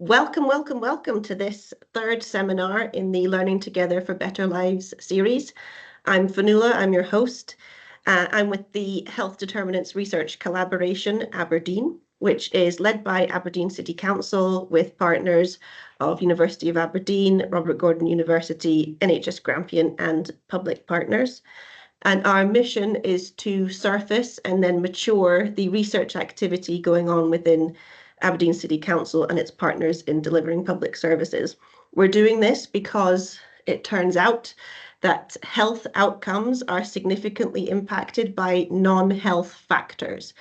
Welcome, welcome, welcome to this third seminar in the Learning Together for Better Lives series. I'm Fionnuala, I'm your host. I'm with the Health Determinants Research Collaboration, Aberdeen, which is led by Aberdeen City Council with partners of University of Aberdeen, Robert Gordon University, NHS Grampian and public partners. And our mission is to surface and then mature the research activity going on within Aberdeen City Council and its partners in delivering public services. We're doing this because it turns out that health outcomes are significantly impacted by non-health factors.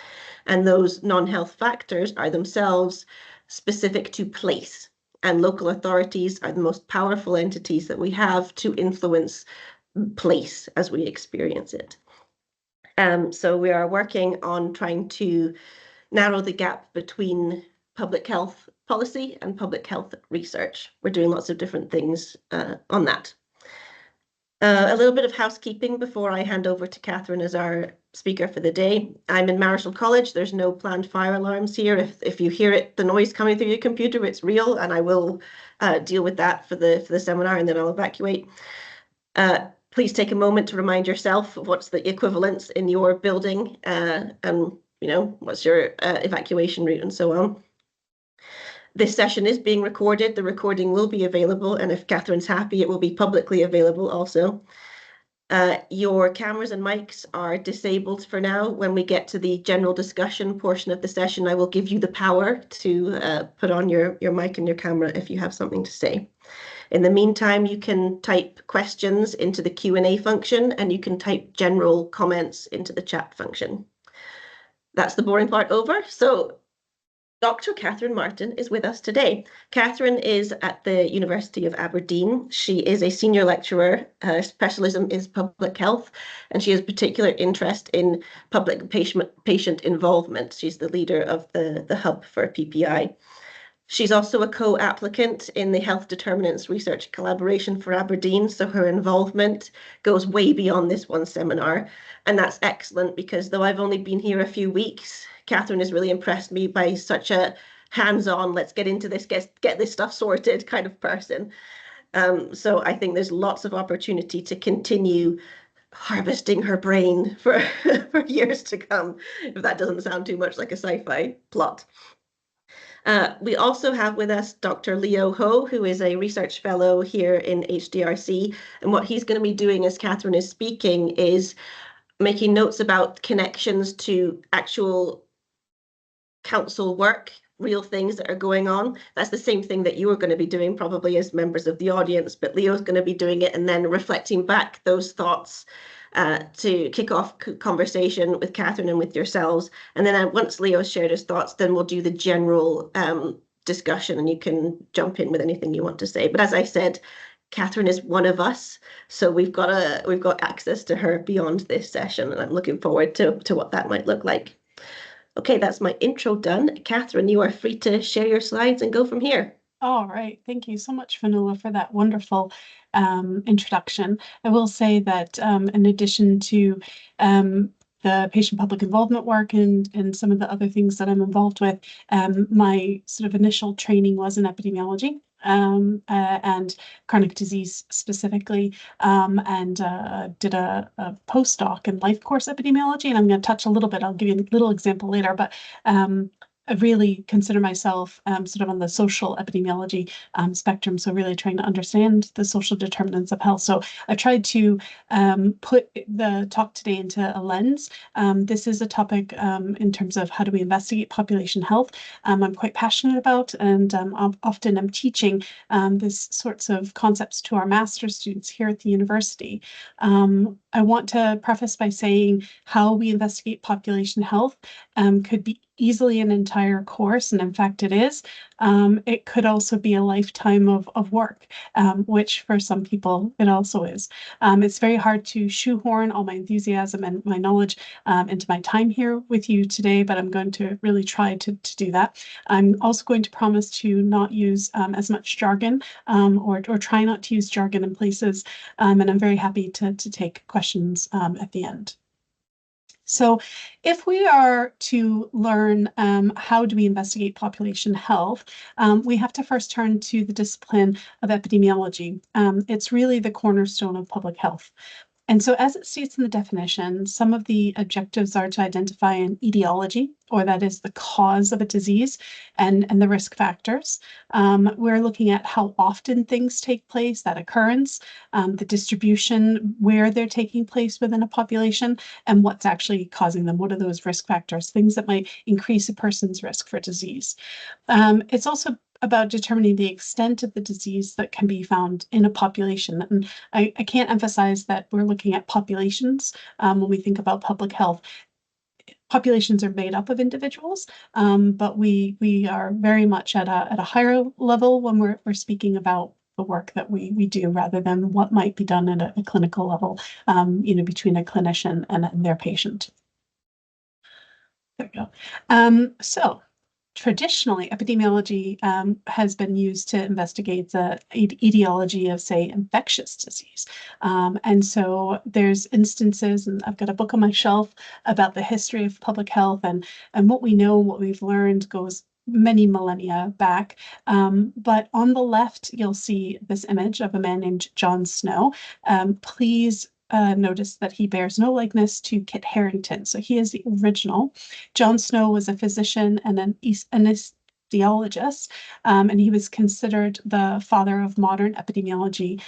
And those non-health factors are themselves specific to place. And local authorities are the most powerful entities that we have to influence place as we experience it. So we are working on trying to narrow the gap between public health policy and public health research. We're doing lots of different things on that. A little bit of housekeeping before I hand over to Kathryn as our speaker for the day. I'm in Marischal College. There's no planned fire alarms here. If you hear it, the noise coming through your computer, it's real, and I will deal with that for the seminar, and then I'll evacuate. Please take a moment to remind yourself of what's the equivalence in your building and what's your evacuation route and so on. This session is being recorded. The recording will be available, and if Kathryn's happy, it will be publicly available also. Your cameras and mics are disabled for now. When we get to the general discussion portion of the session, I will give you the power to put on your mic and your camera if you have something to say. In the meantime, you can type questions into the Q&A function, and you can type general comments into the chat function. That's the boring part over. So Dr. Kathryn Martin is with us today. Kathryn is at the University of Aberdeen. She is a senior lecturer. Her specialism is public health, and she has particular interest in public patient involvement. She's the leader of the hub for PPI. She's also a co-applicant in the Health Determinants Research Collaboration for Aberdeen, so her involvement goes way beyond this one seminar, and that's excellent because though I've only been here a few weeks, Kathryn has really impressed me by such a hands-on, let's get into this, get this stuff sorted kind of person. So I think there's lots of opportunity to continue harvesting her brain for years to come, if that doesn't sound too much like a sci-fi plot. We also have with us Dr. Leo Ho, who is a research fellow here in HDRC. And what he's going to be doing as Kathryn is speaking is making notes about connections to actual council work, real things that are going on. That's the same thing that you are going to be doing probably as members of the audience, but Leo's going to be doing it and then reflecting back those thoughts to kick off conversation with Kathryn and with yourselves. And then once Leo's shared his thoughts, then we'll do the general discussion and you can jump in with anything you want to say. But as I said, Kathryn is one of us, so we've got access to her beyond this session, and I'm looking forward to what that might look like. Okay, that's my intro done. Kathryn, you are free to share your slides and go from here. All right. Thank you so much, Fionnuala, for that wonderful introduction. I will say that in addition to the patient public involvement work and some of the other things that I'm involved with, my sort of initial training was in epidemiology. And chronic disease specifically, and did a postdoc in life course epidemiology, and I'm going to touch a little bit, I'll give you a little example later, but I really consider myself sort of on the social epidemiology spectrum, so really trying to understand the social determinants of health. So I tried to put the talk today into a lens. This is a topic in terms of how do we investigate population health. I'm quite passionate about, and often I'm teaching these sorts of concepts to our master's students here at the university. I want to preface by saying how we investigate population health could be easily an entire course, and in fact it is. It could also be a lifetime of work, which for some people it also is. It's very hard to shoehorn all my enthusiasm and my knowledge into my time here with you today, but I'm going to really try to do that. I'm also going to promise to not use as much jargon or try not to use jargon in places, and I'm very happy to take questions at the end. So if we are to learn how do we investigate population health, we have to first turn to the discipline of epidemiology. It's really the cornerstone of public health. And so, as it states in the definition, some of the objectives are to identify an etiology, or that is the cause of a disease, and the risk factors. We're looking at how often things take place, that occurrence, the distribution, where they're taking place within a population, and what's actually causing them. What are those risk factors, things that might increase a person's risk for disease? It's also about determining the extent of the disease that can be found in a population. And I can't emphasize that we're looking at populations when we think about public health. Populations are made up of individuals, but we are very much at a higher level when we're speaking about the work that we do, rather than what might be done at a clinical level, between a clinician and their patient. There we go. So traditionally, epidemiology has been used to investigate the etiology of, say, infectious disease. And so there's instances, and I've got a book on my shelf about the history of public health, and what we know, what we've learned goes many millennia back. But on the left, you'll see this image of a man named John Snow. Please notice that he bears no likeness to Kit Harington. So he is the original. John Snow was a physician and an anesthesiologist, and he was considered the father of modern epidemiology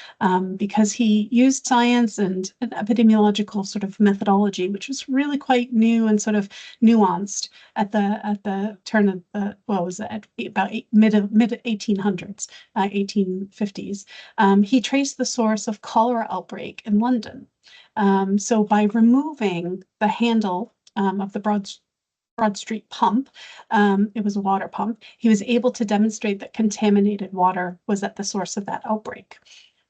because he used science and an epidemiological sort of methodology, which was really quite new and sort of nuanced at the turn of the, what was it, about mid 1800s, 1850s. He traced the source of cholera outbreak in London. So by removing the handle of the Broad Street pump, it was a water pump, he was able to demonstrate that contaminated water was at the source of that outbreak.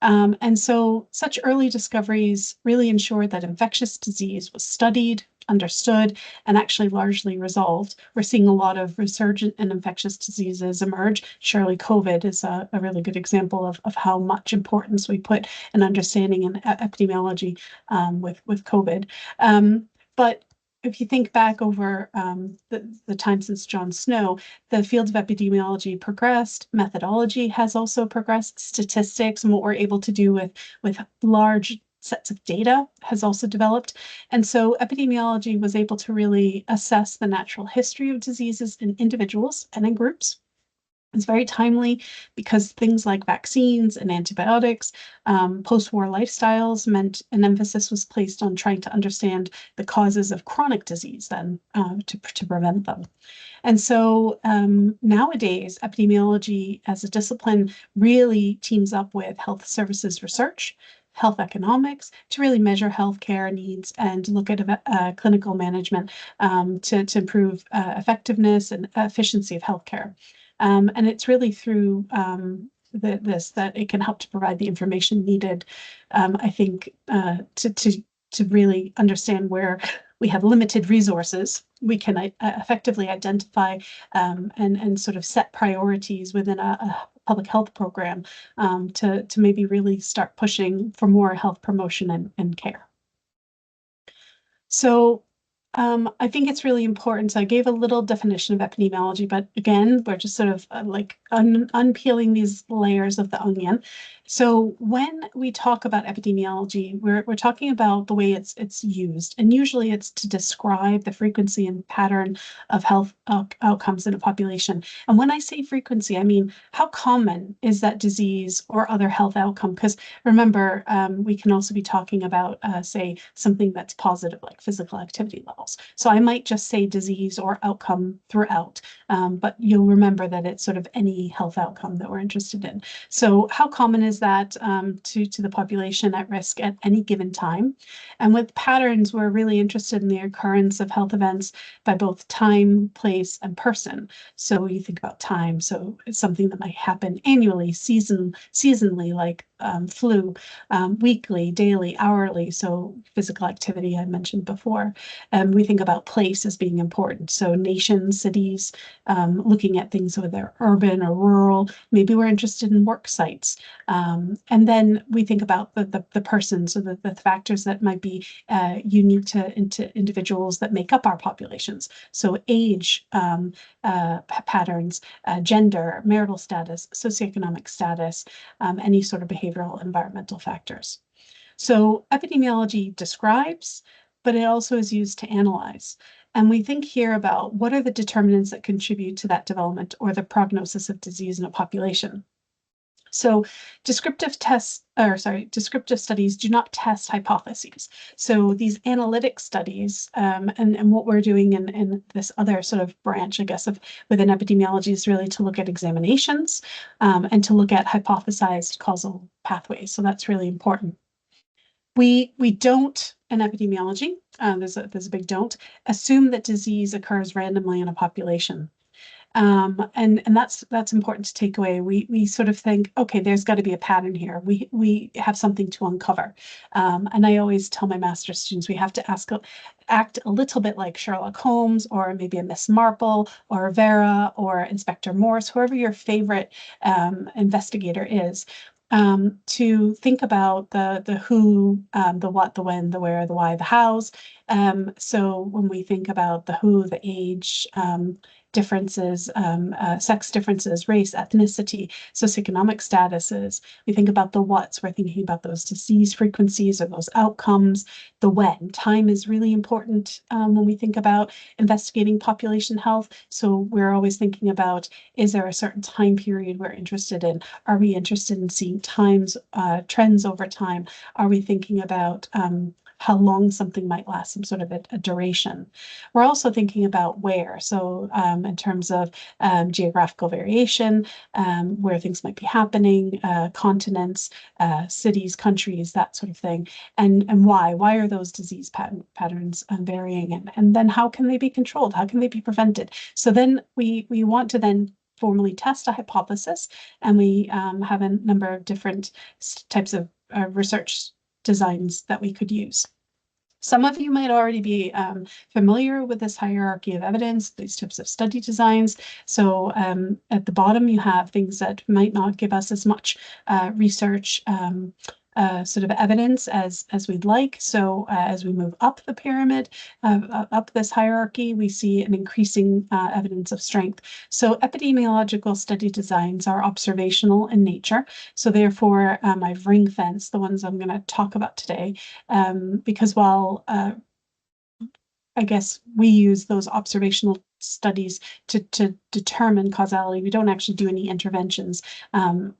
And so such early discoveries really ensured that infectious disease was studied, understood, and actually largely resolved. We're seeing a lot of resurgent and infectious diseases emerge. Surely COVID is a really good example of how much importance we put in understanding in epidemiology with COVID. But if you think back over the time since John Snow, the field of epidemiology progressed, methodology has also progressed, statistics and what we're able to do with large sets of data has also developed. And so epidemiology was able to really assess the natural history of diseases in individuals and in groups. It's very timely because things like vaccines and antibiotics, post-war lifestyles meant an emphasis was placed on trying to understand the causes of chronic disease then to prevent them. And so nowadays, epidemiology as a discipline really teams up with health services research, health economics, to really measure healthcare needs and look at clinical management to improve effectiveness and efficiency of healthcare. And it's really through this that it can help to provide the information needed, I think, to really understand where we have limited resources. We can effectively identify and sort of set priorities within a public health program to maybe really start pushing for more health promotion and care. So I think it's really important. So I gave a little definition of epidemiology, but again, we're just sort of like unpeeling these layers of the onion. So when we talk about epidemiology, we're talking about the way it's used, and usually it's to describe the frequency and pattern of health outcomes in a population. And when I say frequency, I mean how common is that disease or other health outcome? Because remember, we can also be talking about, say, something that's positive, like physical activity levels. So I might just say disease or outcome throughout, but you'll remember that it's sort of any health outcome that we're interested in. So how common is that to the population at risk at any given time? And with patterns, we're really interested in the occurrence of health events by both time, place, and person. So you think about time, so it's something that might happen annually, seasonally, like weekly, daily, hourly, so physical activity I mentioned before, we think about place as being important. So nations, cities, looking at things whether they're urban or rural. Maybe we're interested in work sites. And then we think about the persons, so the factors that might be unique to individuals that make up our populations. So age patterns, gender, marital status, socioeconomic status, any sort of behavioral environmental factors. So epidemiology describes, but it also is used to analyze. And we think here about what are the determinants that contribute to that development or the prognosis of disease in a population. So descriptive studies do not test hypotheses. So these analytic studies, and what we're doing in this other sort of branch, I guess, of within epidemiology is really to look at examinations and to look at hypothesized causal pathways. So that's really important. We don't, in epidemiology, there's a big don't, assume that disease occurs randomly in a population. And that's important to take away. We sort of think, okay, there's got to be a pattern here. We have something to uncover. And I always tell my master's students we have to act a little bit like Sherlock Holmes, or maybe a Miss Marple, or Vera, or Inspector Morse, whoever your favorite investigator is. To think about the who, the what, the when, the where, the why, the hows. So when we think about the who, the age, differences, sex differences, race, ethnicity, socioeconomic statuses. We think about the what's, we're thinking about those disease frequencies or those outcomes. The when, time is really important when we think about investigating population health. So we're always thinking about, is there a certain time period we're interested in? Are we interested in seeing trends over time? Are we thinking about how long something might last, some sort of a duration? We're also thinking about where. So in terms of geographical variation, where things might be happening, continents, cities, countries, that sort of thing. And why? Why are those disease patterns varying? And then how can they be controlled? How can they be prevented? So then we want to then formally test a hypothesis, and we have a number of different types of research designs that we could use. Some of you might already be familiar with this hierarchy of evidence, these types of study designs. So at the bottom, you have things that might not give us as much research sort of evidence as we'd like. So as we move up the pyramid, up this hierarchy, we see an increasing evidence of strength. So epidemiological study designs are observational in nature. So therefore, I've ring-fenced the ones I'm going to talk about today, because while I guess we use those observational studies to determine causality. We don't actually do any interventions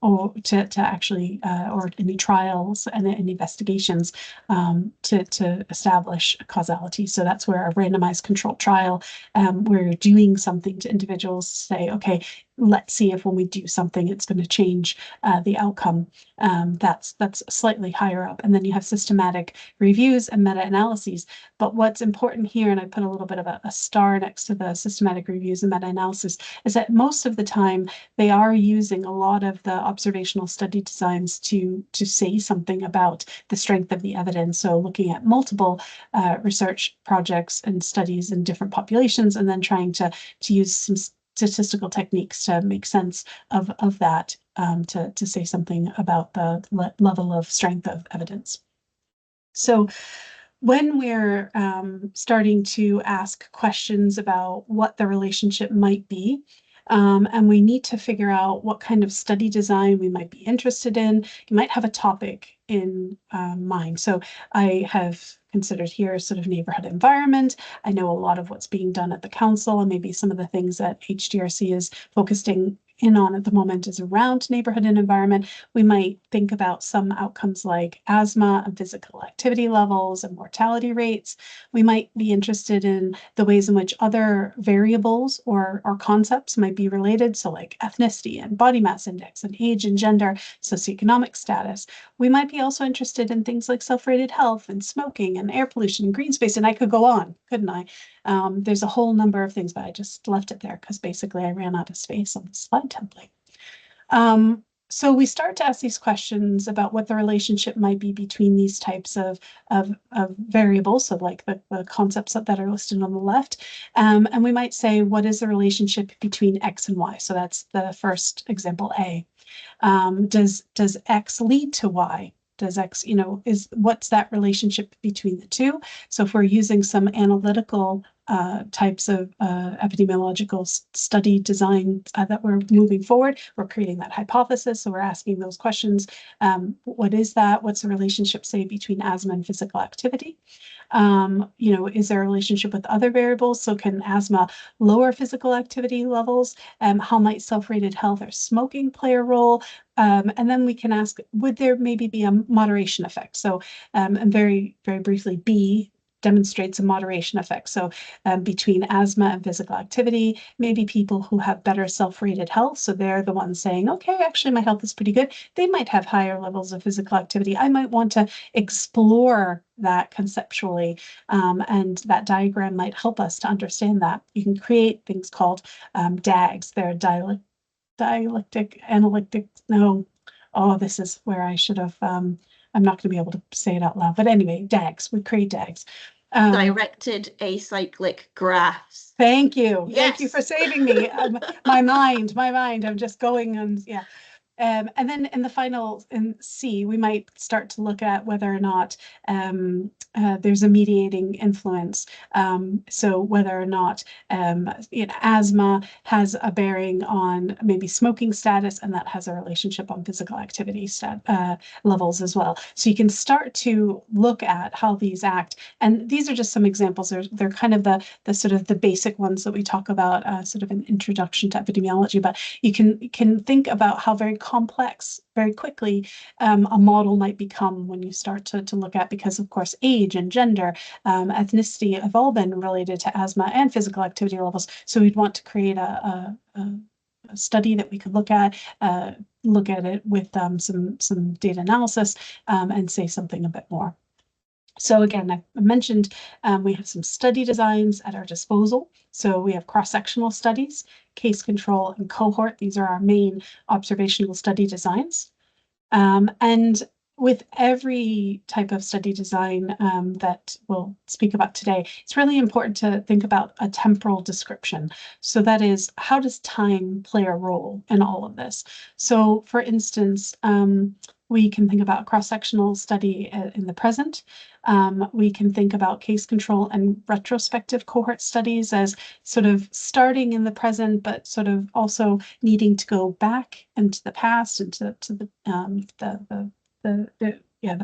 or to actually or any trials and investigations to establish causality. So that's where a randomized controlled trial, we're doing something to individuals to say, okay, let's see if when we do something, it's going to change the outcome. That's slightly higher up. And then you have systematic reviews and meta-analyses. But what's important here, and I put a little bit of a star next to the systematic reviews and meta-analysis, is that most of the time they are using a lot of the observational study designs to say something about the strength of the evidence. So looking at multiple research projects and studies in different populations, and then trying to use some statistical techniques to make sense of that, to say something about the level of strength of evidence. So when we're starting to ask questions about what the relationship might be, and we need to figure out what kind of study design we might be interested in, you might have a topic in mind. So I have considered here sort of neighborhood environment. I know a lot of what's being done at the council, and maybe some of the things that HDRC is focusing in on at the moment is around neighborhood and environment. We might think about some outcomes like asthma and physical activity levels and mortality rates. We might be interested in the ways in which other variables or concepts might be related. So like ethnicity and body mass index and age and gender, socioeconomic status. We might be also interested in things like self-rated health and smoking and air pollution and green space. And I could go on, couldn't I? There's a whole number of things, but I just left it there because basically I ran out of space on the slide template. So we start to ask these questions about what the relationship might be between these types of variables, so like the concepts that are listed on the left. And we might say, what is the relationship between X and Y? So that's the first example A. Does X lead to Y? Does X, what's that relationship between the two? So if we're using some analytical types of epidemiological study design that we're moving forward, we're creating that hypothesis. So we're asking those questions. What is that? What's the relationship, say, between asthma and physical activity? Is there a relationship with other variables? So can asthma lower physical activity levels? How might self-rated health or smoking play a role? And then we can ask, would there maybe be a moderation effect? So, and very, very briefly, B demonstrates a moderation effect. So between asthma and physical activity, maybe people who have better self-rated health, so they're the ones saying, okay, actually my health is pretty good, they might have higher levels of physical activity. I might want to explore that conceptually, and that diagram might help us to understand that. You can create things called DAGs. They're dialectic, analytic, no, oh, this is where I should have, I'm not going to be able to say it out loud, but anyway, DAGs, we create DAGs. Directed acyclic graphs. Thank you. Yes. Thank you for saving me. My mind, I'm just going and yeah. And then in the final, in C, we might start to look at whether or not there's a mediating influence. So whether or not asthma has a bearing on maybe smoking status, and that has a relationship on physical activity levels as well. So you can start to look at how these act. And these are just some examples. They're kind of the sort of the basic ones that we talk about, sort of an introduction to epidemiology. But you can think about how very complex very quickly a model might become when you start to look at, because of course age and gender, ethnicity have all been related to asthma and physical activity levels. So we'd want to create a study that we could look at it with some data analysis, and say something a bit more. So again, I mentioned we have some study designs at our disposal. So we have cross-sectional studies, case control, and cohort. These are our main observational study designs. And with every type of study design that we'll speak about today, it's really important to think about a temporal description. So that is, how does time play a role in all of this? So for instance, we can think about cross-sectional study in the present. We can think about case control and retrospective cohort studies as sort of starting in the present, but sort of also needing to go back into the past, into the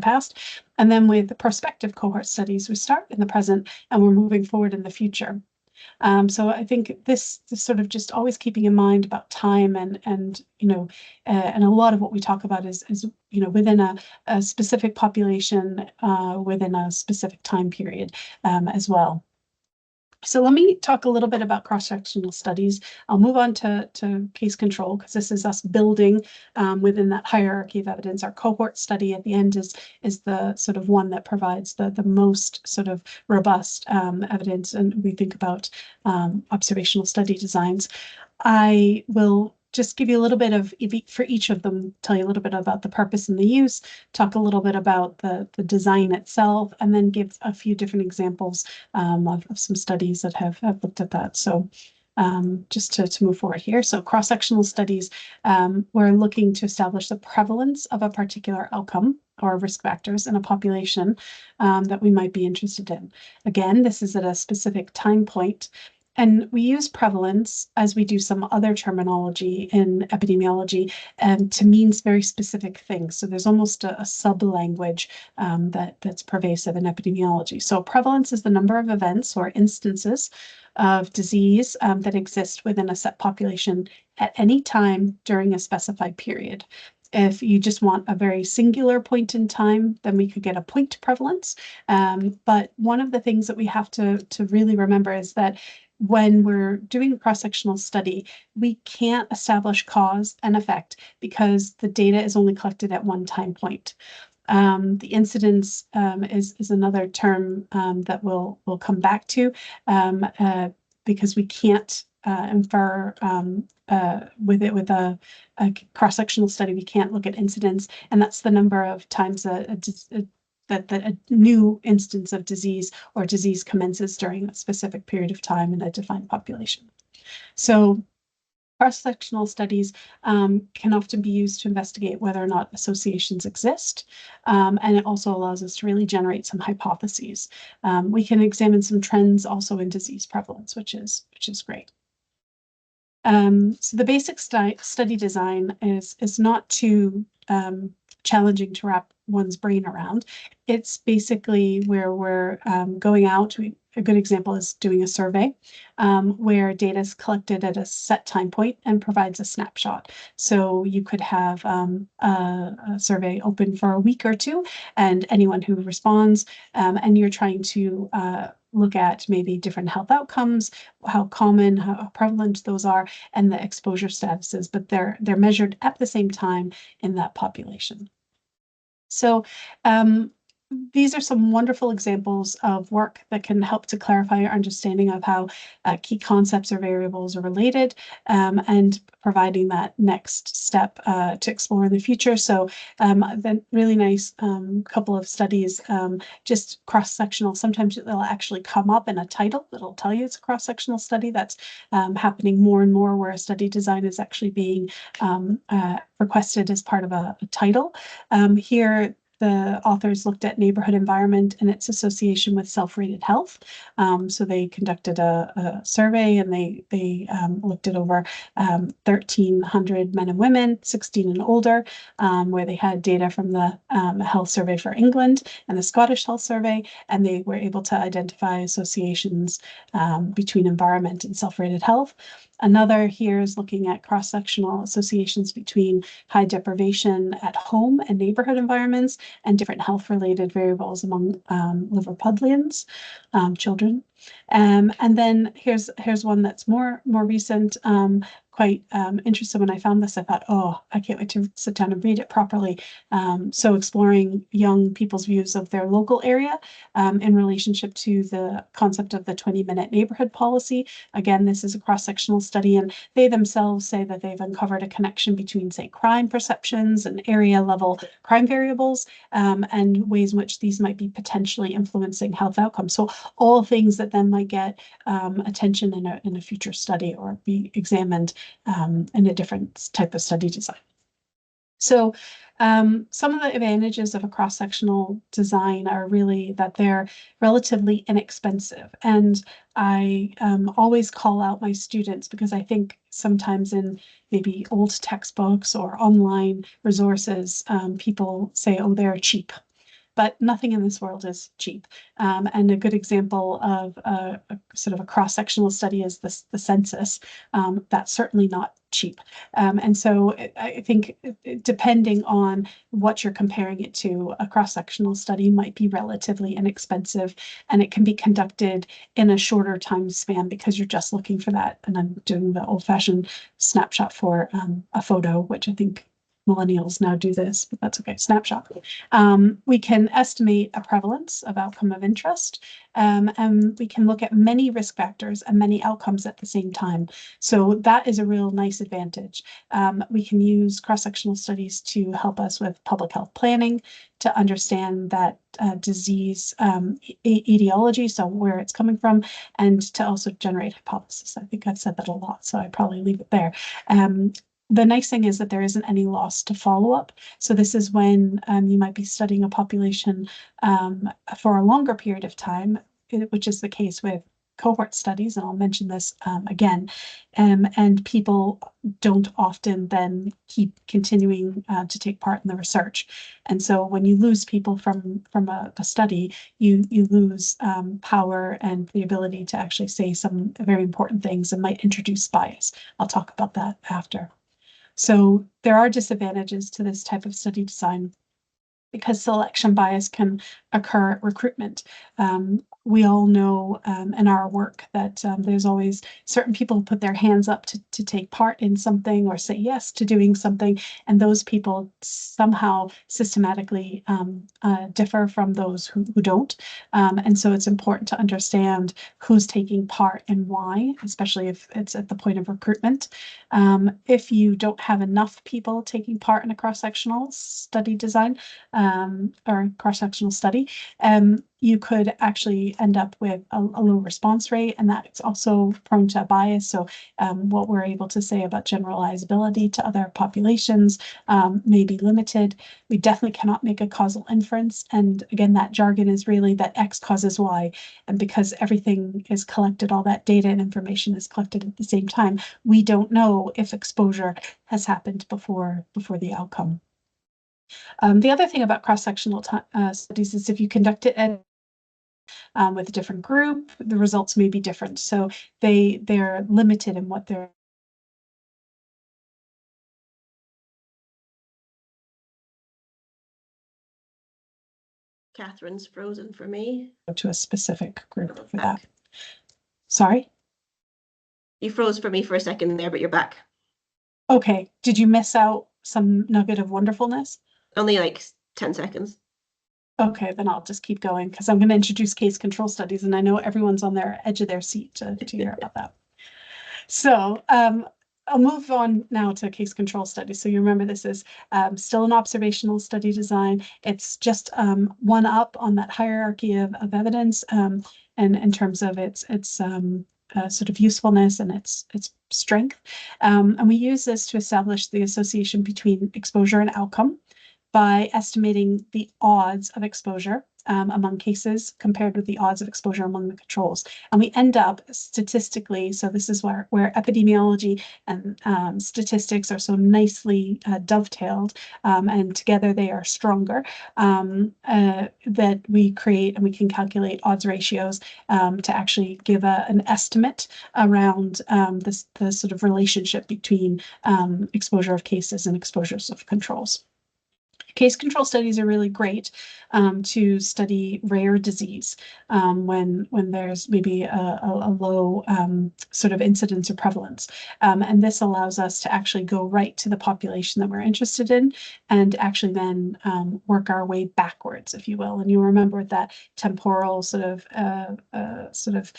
past. And then with the prospective cohort studies, we start in the present and we're moving forward in the future. So I think this sort of just always keeping in mind about time and and a lot of what we talk about is within a specific population, within a specific time period, as well. So let me talk a little bit about cross-sectional studies. I'll move on to case control, because this is us building within that hierarchy of evidence. Our cohort study at the end is the sort of one that provides the most sort of robust evidence, and we think about observational study designs. I will just give you a little bit of, for each of them, tell you a little bit about the purpose and the use, talk a little bit about the design itself, and then give a few different examples of some studies that have looked at that. So just to move forward here. So cross-sectional studies, we're looking to establish the prevalence of a particular outcome or risk factors in a population that we might be interested in. Again, this is at a specific time point. And we use prevalence, as we do some other terminology in epidemiology, to mean very specific things. So there's almost a sub-language that's pervasive in epidemiology. So prevalence is the number of events or instances of disease that exist within a set population at any time during a specified period. If you just want a very singular point in time, then we could get a point prevalence. But one of the things that we have to really remember is that when we're doing a cross-sectional study, we can't establish cause and effect because the data is only collected at one time point. The incidence is another term that we'll come back to, because we can't infer with a cross-sectional study. We can't look at incidence, and that's the number of times that a new instance of disease or disease commences during a specific period of time in a defined population. So cross-sectional studies can often be used to investigate whether or not associations exist, and it also allows us to really generate some hypotheses. We can examine some trends also in disease prevalence, which is great. So the basic study design is not too challenging to wrap one's brain around. It's basically where we're going out. A good example is doing a survey where data is collected at a set time point and provides a snapshot. So you could have a survey open for a week or two, and anyone who responds, and you're trying to look at maybe different health outcomes, how common, how prevalent those are, and the exposure statuses, but they're measured at the same time in that population. So these are some wonderful examples of work that can help to clarify our understanding of how key concepts or variables are related, and providing that next step to explore in the future. So the really nice couple of studies, just cross-sectional. Sometimes it'll actually come up in a title that'll tell you it's a cross-sectional study. That's happening more and more, where a study design is actually being requested as part of a title. Here, the authors looked at neighborhood environment and its association with self-rated health. So they conducted a survey, and they looked at over 1,300 men and women, 16 and older, where they had data from the Health Survey for England and the Scottish Health Survey, and they were able to identify associations between environment and self-rated health. Another here is looking at cross-sectional associations between high deprivation at home and neighborhood environments, and different health-related variables among Liverpudlians, children. And then here's one that's more recent, quite interesting. When I found this, I thought, oh, I can't wait to sit down and read it properly. So exploring young people's views of their local area in relationship to the concept of the 20-minute neighborhood policy. Again, this is a cross-sectional study, and they themselves say that they've uncovered a connection between, say, crime perceptions and area-level crime variables, and ways in which these might be potentially influencing health outcomes. So all things that then might get attention in a future study or be examined in a different type of study design. So some of the advantages of a cross-sectional design are really that they're relatively inexpensive. And I always call out my students, because I think sometimes in maybe old textbooks or online resources, people say, oh, they're cheap. But nothing in this world is cheap. And a good example of a sort of a cross-sectional study is the census. That's certainly not cheap. And so I think depending on what you're comparing it to, a cross-sectional study might be relatively inexpensive, and it can be conducted in a shorter time span because you're just looking for that. And I'm doing the old-fashioned snapshot for a photo, which I think millennials now do this, but that's okay. Snapshot. We can estimate a prevalence of outcome of interest, and we can look at many risk factors and many outcomes at the same time. So that is a real nice advantage. We can use cross-sectional studies to help us with public health planning, to understand that disease etiology, so where it's coming from, and to also generate hypotheses. I think I've said that a lot, so I probably leave it there. The nice thing is that there isn't any loss to follow-up. So this is when you might be studying a population for a longer period of time, which is the case with cohort studies, and I'll mention this again, and people don't often then keep continuing to take part in the research. And so when you lose people from a study, you lose power and the ability to actually say some very important things, and might introduce bias. I'll talk about that after. So there are disadvantages to this type of study design, because selection bias can occur at recruitment. we all know in our work that there's always certain people who put their hands up to take part in something or say yes to doing something, and those people somehow systematically differ from those who don't. And so it's important to understand who's taking part and why, especially if it's at the point of recruitment. If you don't have enough people taking part in a cross-sectional study design or cross-sectional study, you could actually end up with a low response rate, and that's also prone to bias. So what we're able to say about generalizability to other populations may be limited. We definitely cannot make a causal inference. And again, that jargon is really that X causes Y. And because everything is collected, all that data and information is collected at the same time, we don't know if exposure has happened before the outcome. The other thing about cross-sectional studies is if you conduct it with a different group, the results may be different. So they're limited in what they're. Kathryn's frozen for me. To a specific group for Back. that. Sorry? You froze for me for a second there, but you're back. Okay. Did you miss out some nugget of wonderfulness? Only like 10 seconds. Okay, then I'll just keep going because I'm going to introduce case control studies, and I know everyone's on their edge of their seat to hear about that. So I'll move on now to case control studies. So you remember this is still an observational study design. It's just one up on that hierarchy of evidence, and in terms of its sort of usefulness and its strength. And we use this to establish the association between exposure and outcome by estimating the odds of exposure among cases compared with the odds of exposure among the controls. And we end up statistically, so this is where epidemiology and statistics are so nicely dovetailed, and together they are stronger, that we create and we can calculate odds ratios to actually give an estimate around the sort of relationship between exposure of cases and exposures of controls. Case control studies are really great to study rare disease when there's maybe a low sort of incidence or prevalence. And this allows us to actually go right to the population that we're interested in and actually then work our way backwards, if you will. And you remember that temporal sort of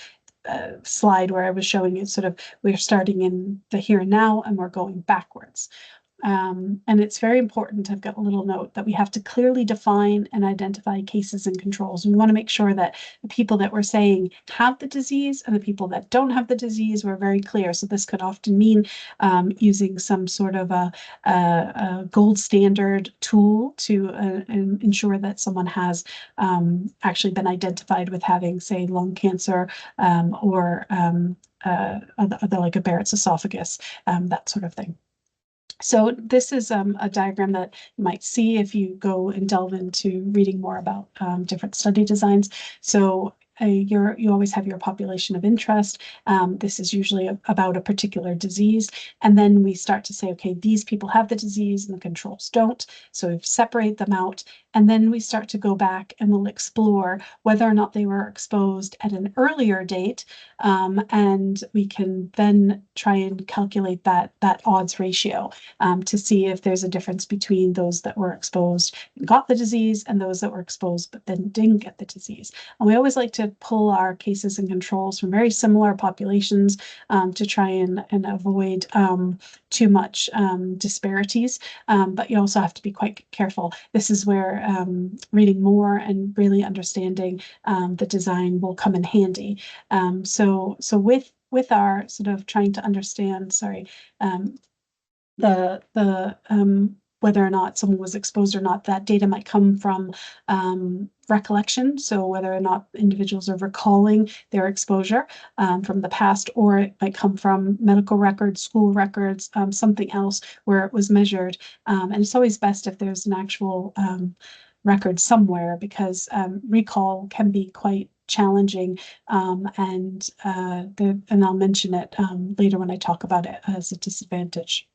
slide where I was showing you sort of we're starting in the here and now and we're going backwards. And it's very important, I've got a little note, that we have to clearly define and identify cases and controls. We want to make sure that the people that we're saying have the disease and the people that don't have the disease were very clear. So this could often mean using some sort of a gold standard tool to ensure that someone has actually been identified with having, say, lung cancer or other like a Barrett's esophagus, that sort of thing. So this is a diagram that you might see if you go and delve into reading more about different study designs. So you always have your population of interest. This is usually about a particular disease. And then we start to say, okay, these people have the disease and the controls don't. So we separate them out. And then we start to go back and we'll explore whether or not they were exposed at an earlier date. And we can then try and calculate that odds ratio to see if there's a difference between those that were exposed and got the disease and those that were exposed but then didn't get the disease. And we always like to pull our cases and controls from very similar populations to try and avoid too much disparities. But you also have to be quite careful. This is where reading more and really understanding the design will come in handy. So with our sort of trying to understand, whether or not someone was exposed or not, that data might come from recollection. So whether or not individuals are recalling their exposure from the past, or it might come from medical records, school records, something else where it was measured. And it's always best if there's an actual record somewhere, because recall can be quite challenging, and I'll mention it later when I talk about it as a disadvantage.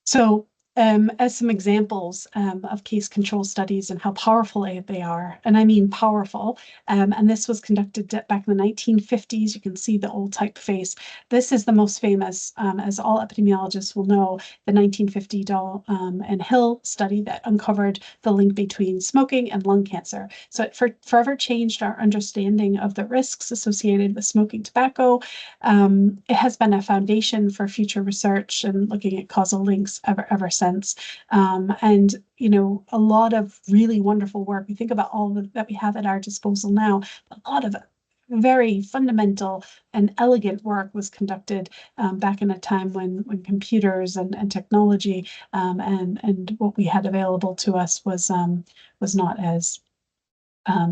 So as some examples of case control studies and how powerful they are, and I mean powerful, and this was conducted back in the 1950s. You can see the old typeface. This is the most famous, as all epidemiologists will know, the 1950 Dahl and Hill study that uncovered the link between smoking and lung cancer. So it forever changed our understanding of the risks associated with smoking tobacco. It has been a foundation for future research and looking at causal links ever since. And, you know, a lot of really wonderful work. We think about all that we have at our disposal now. A lot of very fundamental and elegant work was conducted back in a time when computers and technology and what we had available to us was not as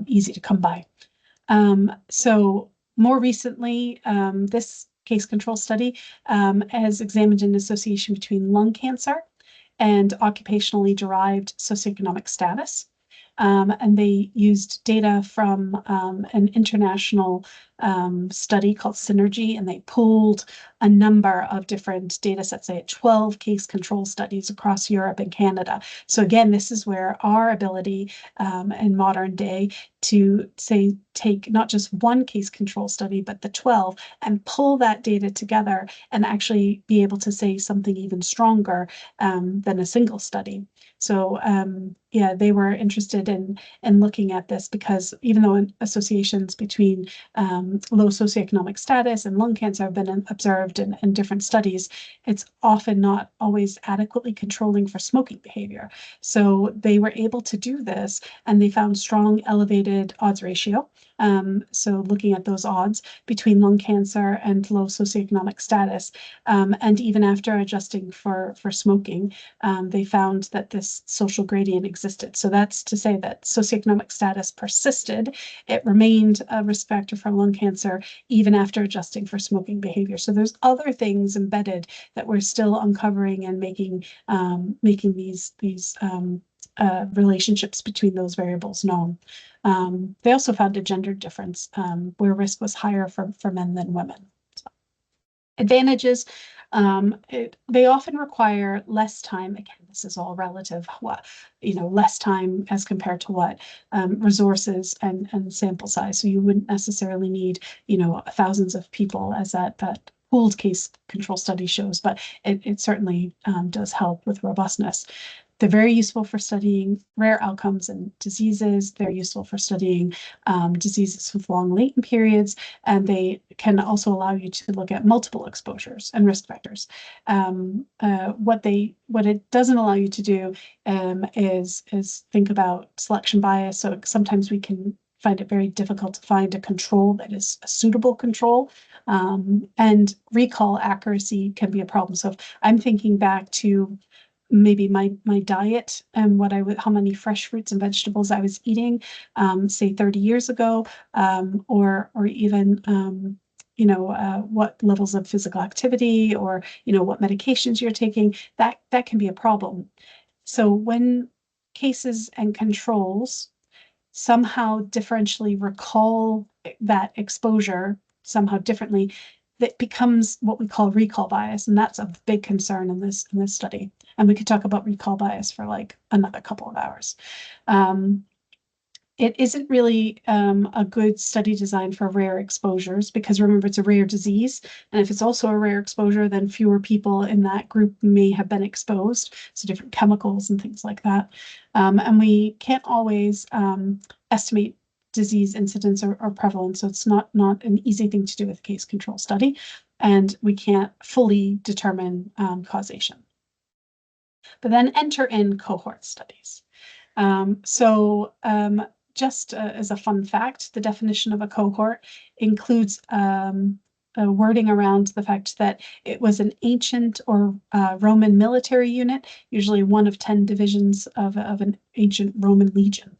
easy to come by. So more recently, this case control study has examined an association between lung cancer and occupationally derived socioeconomic status. And they used data from an international study called Synergy, and they pooled a number of different data sets. They had 12 case control studies across Europe and Canada. So again, this is where our ability in modern day to say take not just one case control study, but the 12 and pull that data together and actually be able to say something even stronger than a single study. So yeah, they were interested in looking at this because even though associations between low socioeconomic status and lung cancer have been observed in different studies, it's often not always adequately controlling for smoking behavior. So they were able to do this, and they found strong elevated odds ratio. So looking at those odds between lung cancer and low socioeconomic status, and even after adjusting for smoking, they found that this social gradient existed. So that's to say that socioeconomic status persisted. It remained a risk factor for lung cancer even after adjusting for smoking behavior. So there's other things embedded that we're still uncovering and making these relationships between those variables known. They also found a gender difference where risk was higher for men than women. So, advantages, they often require less time. Again, this is all relative. What, you know, less time as compared to what resources and sample size. So you wouldn't necessarily need, you know, thousands of people as that pooled case control study shows, but it certainly does help with robustness. They're very useful for studying rare outcomes and diseases. They're useful for studying diseases with long latent periods, and they can also allow you to look at multiple exposures and risk factors. What it doesn't allow you to do is think about selection bias. So sometimes we can find it very difficult to find a control that is a suitable control. And recall accuracy can be a problem. So if I'm thinking back to maybe my diet and how many fresh fruits and vegetables I was eating, say 30 years ago, or even you know, what levels of physical activity or, you know, what medications you're taking, that can be a problem. So when cases and controls somehow differentially recall that exposure somehow differently, that becomes what we call recall bias, and that's a big concern in this study. And we could talk about recall bias for like another couple of hours. It isn't really a good study design for rare exposures because remember, it's a rare disease. And if it's also a rare exposure, then fewer people in that group may have been exposed. So different chemicals and things like that. And we can't always estimate disease incidence or prevalence. So it's not an easy thing to do with a case control study. And we can't fully determine causation. But then enter in cohort studies. Just as a fun fact, the definition of a cohort includes a wording around the fact that it was an ancient or Roman military unit, usually one of 10 divisions of an ancient Roman legion.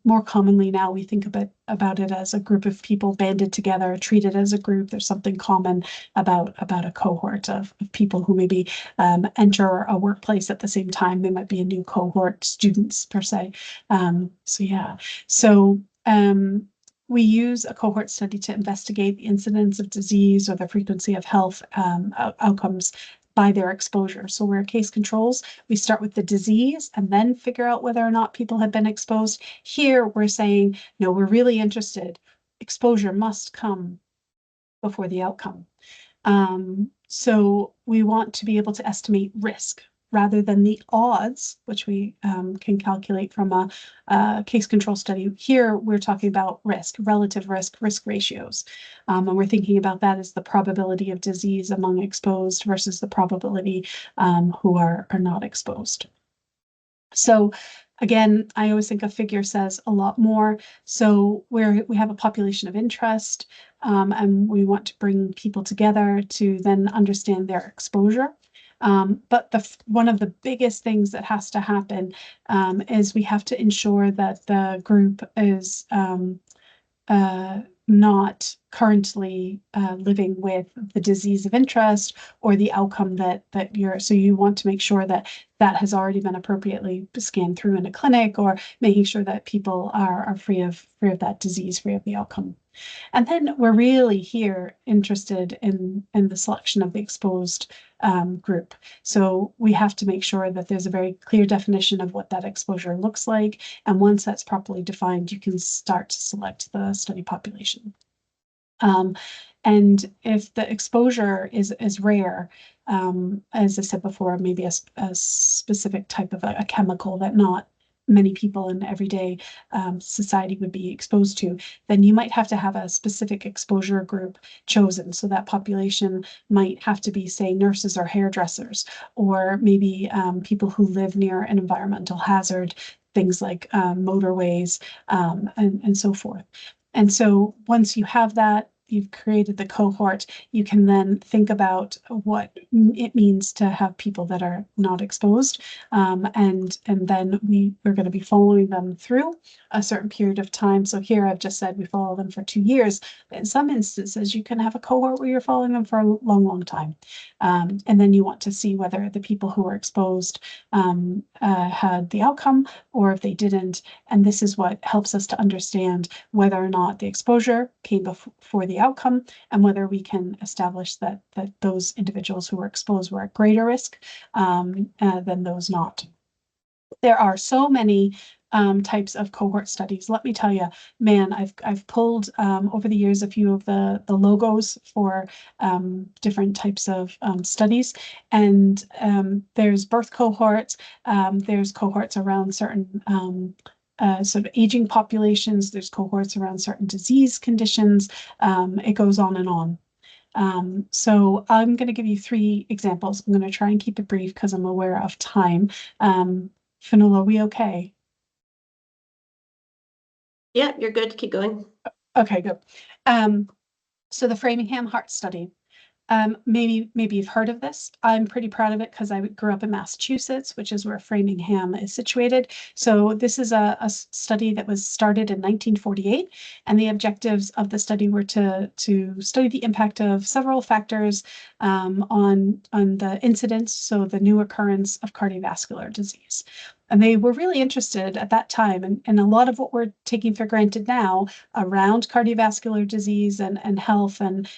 More commonly now, we think about it as a group of people banded together, treated as a group. There's something common about a cohort of people who maybe enter a workplace at the same time. They might be a new cohort, students per se. We use a cohort study to investigate the incidence of disease or the frequency of health outcomes by their exposure. So where case controls, we start with the disease and then figure out whether or not people have been exposed. Here, we're saying, no, we're really interested. Exposure must come before the outcome. So we want to be able to estimate risk rather than the odds, which we can calculate from a case control study. Here, we're talking about risk, relative risk, risk ratios. And we're thinking about that as the probability of disease among exposed versus the probability who are not exposed. So again, I always think a figure says a lot more. So we have a population of interest, and we want to bring people together to then understand their exposure. But one of the biggest things that has to happen is we have to ensure that the group is not currently living with the disease of interest or the outcome that you're, so you want to make sure that that has already been appropriately scanned through in a clinic, or making sure that people are free of that disease, free of the outcome. And then we're really here interested in the selection of the exposed group. So we have to make sure that there's a very clear definition of what that exposure looks like. And once that's properly defined, you can start to select the study population. And if the exposure is rare, as I said before, maybe a specific type of a chemical that not many people in everyday society would be exposed to, then you might have to have a specific exposure group chosen. So that population might have to be, say, nurses or hairdressers, or maybe people who live near an environmental hazard, things like motorways and so forth. And so once you have that, you've created the cohort, you can then think about what it means to have people that are not exposed. And then we're going to be following them through a certain period of time. So here I've just said we follow them for 2 years. But in some instances, you can have a cohort where you're following them for a long, long time. And then you want to see whether the people who were exposed had the outcome or if they didn't. And this is what helps us to understand whether or not the exposure came before the outcome, and whether we can establish that those individuals who were exposed were at greater risk than those not. There are so many types of cohort studies. Let me tell you, man, I've pulled over the years a few of the logos for different types of studies, and there's birth cohorts, there's cohorts around certain sort of aging populations, there's cohorts around certain disease conditions, it goes on and on. So I'm going to give you 3 examples. I'm going to try and keep it brief because I'm aware of time. Fionnuala, are we okay? Yeah, you're good. Keep going. Okay, good. So the Framingham Heart Study. Maybe you've heard of this. I'm pretty proud of it because I grew up in Massachusetts, which is where Framingham is situated. So this is a study that was started in 1948, and the objectives of the study were to study the impact of several factors on the incidence, so the new occurrence of cardiovascular disease. And they were really interested at that time, and a lot of what we're taking for granted now around cardiovascular disease and health and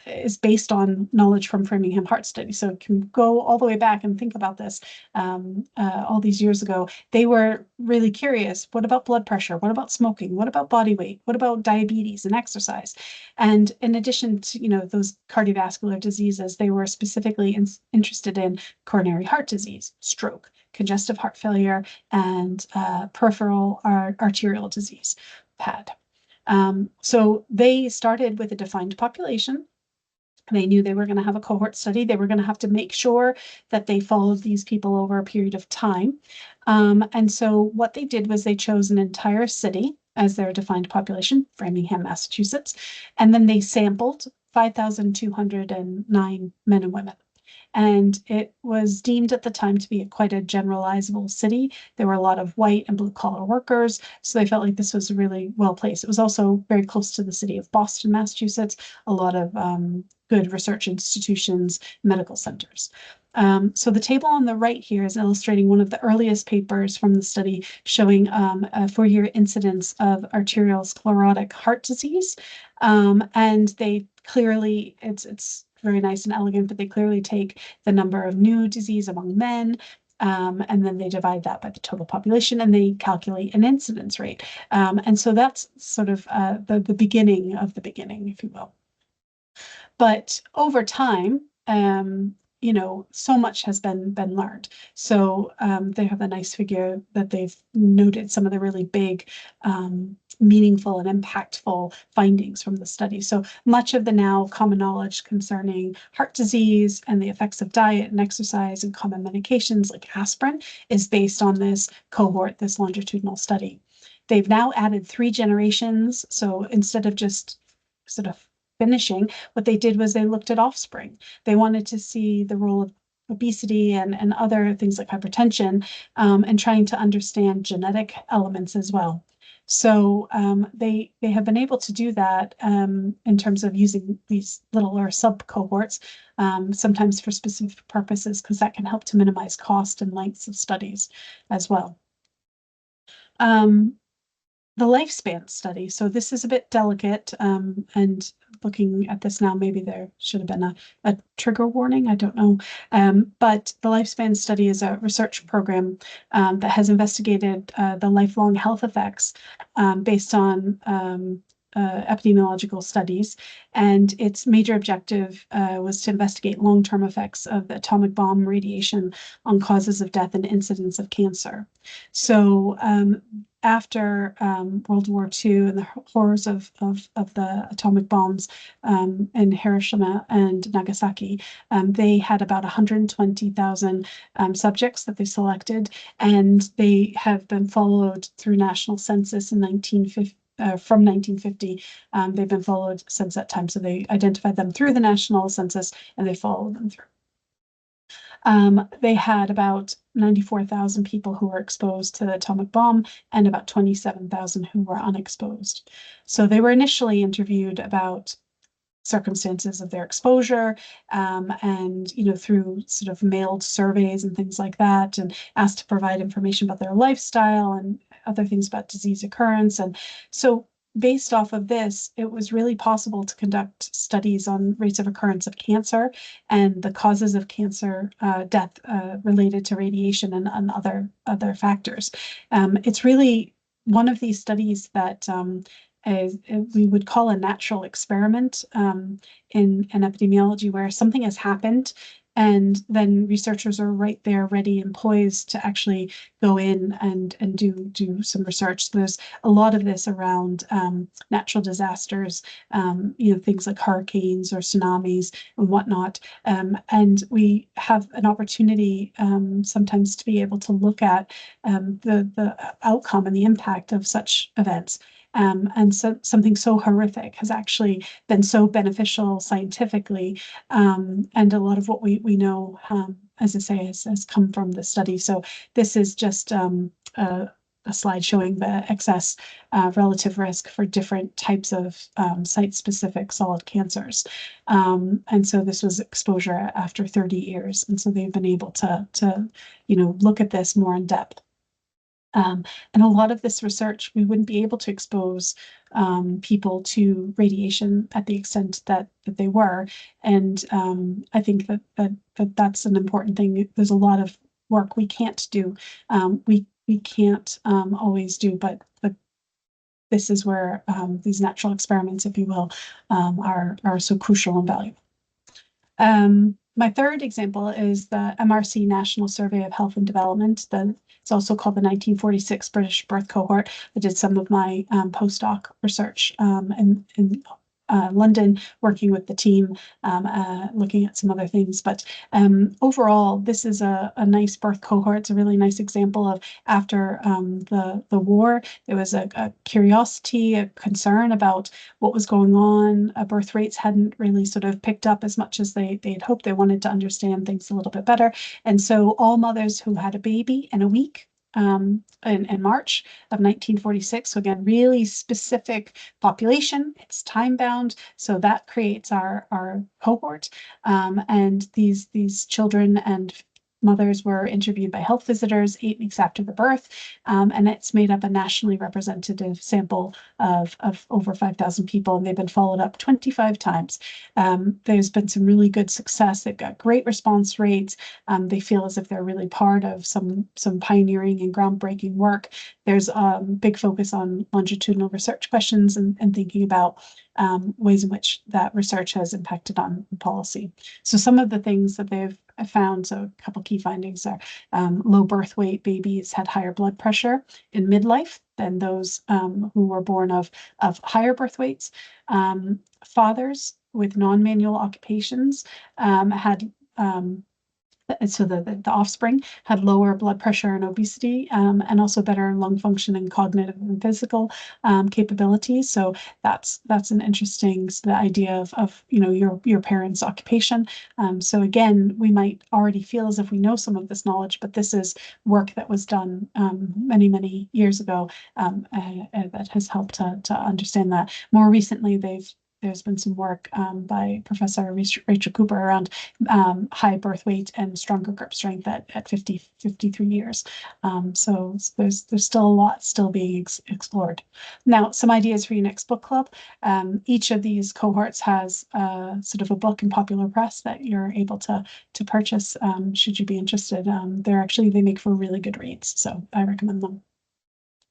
is based on knowledge from Framingham Heart Study. So it can go all the way back and think about this all these years ago. They were really curious. What about blood pressure? What about smoking? What about body weight? What about diabetes and exercise? And in addition to, those cardiovascular diseases, they were specifically interested in coronary heart disease, stroke, congestive heart failure, and peripheral arterial disease, PAD. So they started with a defined population. They knew they were going to have a cohort study. They were going to have to make sure that they followed these people over a period of time. And so what they did was they chose an entire city as their defined population, Framingham, Massachusetts, and then they sampled 5,209 men and women. And it was deemed at the time to be quite a generalizable city. There were a lot of white and blue collar workers, so they felt like this was really well placed. It was also very close to the city of Boston, Massachusetts, a lot of good research institutions, medical centers. So the table on the right here is illustrating one of the earliest papers from the study showing a 4-year incidence of arterial sclerotic heart disease. And they clearly, it's very nice and elegant, but they clearly take the number of new disease among men, and then they divide that by the total population, and they calculate an incidence rate. And so that's sort of the beginning of the beginning, if you will. But over time, so much has been learned. So they have a nice figure that they've noted some of the really big, meaningful and impactful findings from the study. So much of the now common knowledge concerning heart disease and the effects of diet and exercise and common medications like aspirin is based on this cohort, this longitudinal study. They've now added 3 generations. So instead of just sort of finishing, what they did was they looked at offspring. They wanted to see the role of obesity and other things like hypertension, and trying to understand genetic elements as well. So they have been able to do that in terms of using these littler sub cohorts, sometimes for specific purposes, because that can help to minimize cost and lengths of studies as well. The lifespan study. So this is a bit delicate, and looking at this now, maybe there should have been a trigger warning. I don't know. But the lifespan study is a research program that has investigated the lifelong health effects based on epidemiological studies. And its major objective was to investigate long-term effects of atomic bomb radiation on causes of death and incidence of cancer. So after World War II and the horrors of the atomic bombs in Hiroshima and Nagasaki, they had about 120,000 subjects that they selected, and they have been followed through national census in 1950. From 1950, they've been followed since that time. So they identified them through the national census, and they followed them through. They had about 94,000 people who were exposed to the atomic bomb and about 27,000 who were unexposed. So they were initially interviewed about circumstances of their exposure, and through sort of mailed surveys and things like that, and asked to provide information about their lifestyle and other things about disease occurrence. And so based off of this, it was really possible to conduct studies on rates of occurrence of cancer and the causes of cancer death related to radiation and other factors. It's really one of these studies that we would call a natural experiment in epidemiology, where something has happened and then researchers are right there ready and poised to actually go in and do some research. So there's a lot of this around natural disasters, things like hurricanes or tsunamis and whatnot. And we have an opportunity sometimes to be able to look at the outcome and the impact of such events. And so something so horrific has actually been so beneficial scientifically, and a lot of what we know, as I say, has come from the study. So this is just a slide showing the excess relative risk for different types of site-specific solid cancers. And so this was exposure after 30 years. And so they've been able to look at this more in depth. And a lot of this research, we wouldn't be able to expose people to radiation at the extent that they were. And I think that's an important thing. There's a lot of work we can't do. We can't always do, but this is where these natural experiments, if you will, are so crucial and valuable. My third example is the MRC National Survey of Health and Development. It's also called the 1946 British Birth Cohort. I did some of my postdoc research in London, working with the team, looking at some other things. But overall, this is a nice birth cohort. It's a really nice example of after the war, there was a curiosity, a concern about what was going on. Birth rates hadn't really sort of picked up as much as they had hoped. They wanted to understand things a little bit better. And so all mothers who had a baby in a week in March of 1946. So again, really specific population. It's time bound, so that creates our cohort. And these children and mothers were interviewed by health visitors 8 weeks after the birth, and it's made up a nationally representative sample of over 5,000 people, and they've been followed up 25 times. There's been some really good success. They've got great response rates. They feel as if they're really part of some pioneering and groundbreaking work. There's a big focus on longitudinal research questions and thinking about ways in which that research has impacted on policy. So some of the things that they've found, so a couple key findings are low birth weight babies had higher blood pressure in midlife than those who were born of higher birth weights. Fathers with non-manual occupations had so the offspring had lower blood pressure and obesity, and also better lung function and cognitive and physical capabilities. So that's an interesting, the idea of your parents' occupation. So again, we might already feel as if we know some of this knowledge, but this is work that was done many years ago that has helped to understand that. More recently, there's been some work by Professor Rachel Cooper around high birth weight and stronger grip strength at 53 years. So there's still a lot still being explored. Now, some ideas for your next book club. Each of these cohorts has sort of a book in popular press that you're able to purchase should you be interested. They make for really good reads, so I recommend them.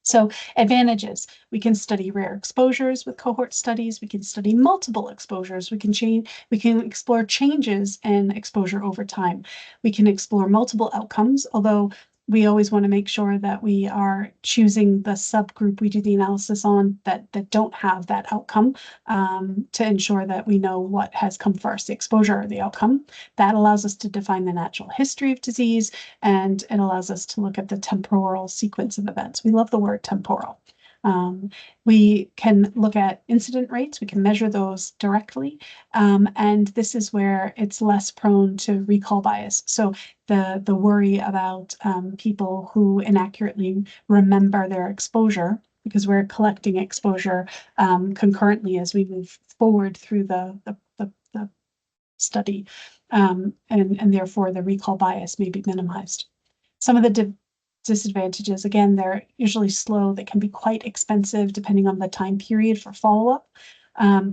So advantages, we can study rare exposures with cohort studies. We can study multiple exposures. We can explore changes in exposure over time. We can explore multiple outcomes, although we always want to make sure that we are choosing the subgroup we do the analysis on that don't have that outcome to ensure that we know what has come first, the exposure or the outcome. That allows us to define the natural history of disease, and it allows us to look at the temporal sequence of events. We love the word temporal. We can look at incident rates. We can measure those directly. And this is where it's less prone to recall bias. So the worry about people who inaccurately remember their exposure, because we're collecting exposure concurrently as we move forward through the study, and therefore the recall bias may be minimized. Some of the disadvantages, again, they're usually slow. They can be quite expensive depending on the time period for follow-up.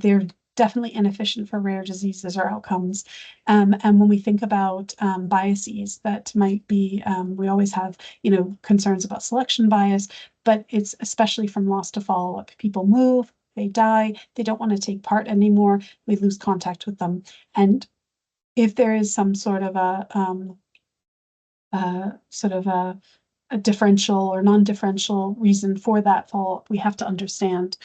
They're definitely inefficient for rare diseases or outcomes. And when we think about biases that might be, we always have, concerns about selection bias, but it's especially from loss to follow-up. People move, they die, they don't want to take part anymore, we lose contact with them. And if there is some sort of a differential or non-differential reason for that follow-up, we have to understand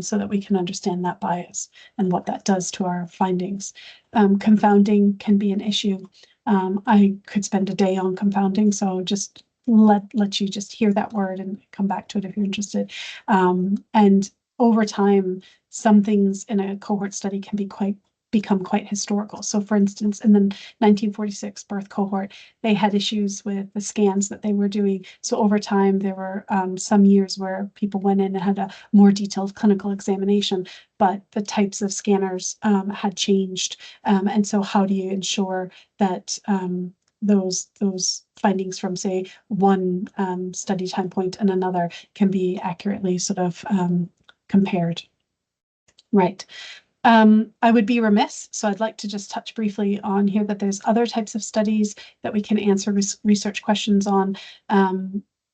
so that we can understand that bias and what that does to our findings. Confounding can be an issue. I could spend a day on confounding, so just let you just hear that word and come back to it if you're interested. And over time, some things in a cohort study can become quite historical. So for instance, in the 1946 birth cohort, they had issues with the scans that they were doing. So over time, there were some years where people went in and had a more detailed clinical examination, but the types of scanners had changed. And so how do you ensure that those findings from, say, one study time point and another can be accurately sort of compared? Right. I would be remiss, so I'd like to just touch briefly on here that there's other types of studies that we can answer research questions on.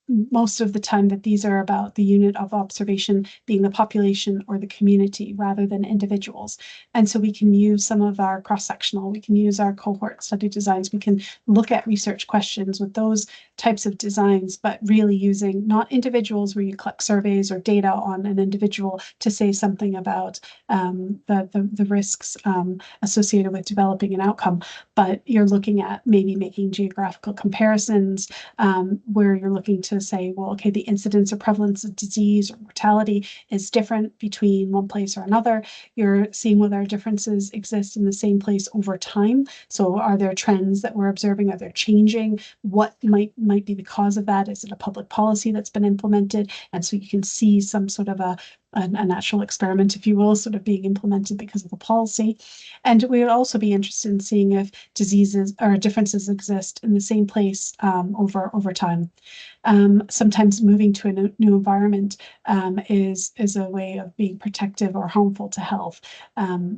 Most of the time that these are about the unit of observation being the population or the community rather than individuals. And so we can use some of our cross-sectional, we can use our cohort study designs, we can look at research questions with those types of designs, but really using not individuals where you collect surveys or data on an individual to say something about the risks associated with developing an outcome, but you're looking at maybe making geographical comparisons where you're looking to say, well, okay, the incidence or prevalence of disease or mortality is different between one place or another. You're seeing whether differences exist in the same place over time. So are there trends that we're observing? Are they changing? What might be the cause of that? Is it a public policy that's been implemented? And so you can see some sort of a natural experiment, if you will, sort of being implemented because of the policy. And we would also be interested in seeing if diseases or differences exist in the same place over time. Sometimes moving to a new environment is a way of being protective or harmful to health.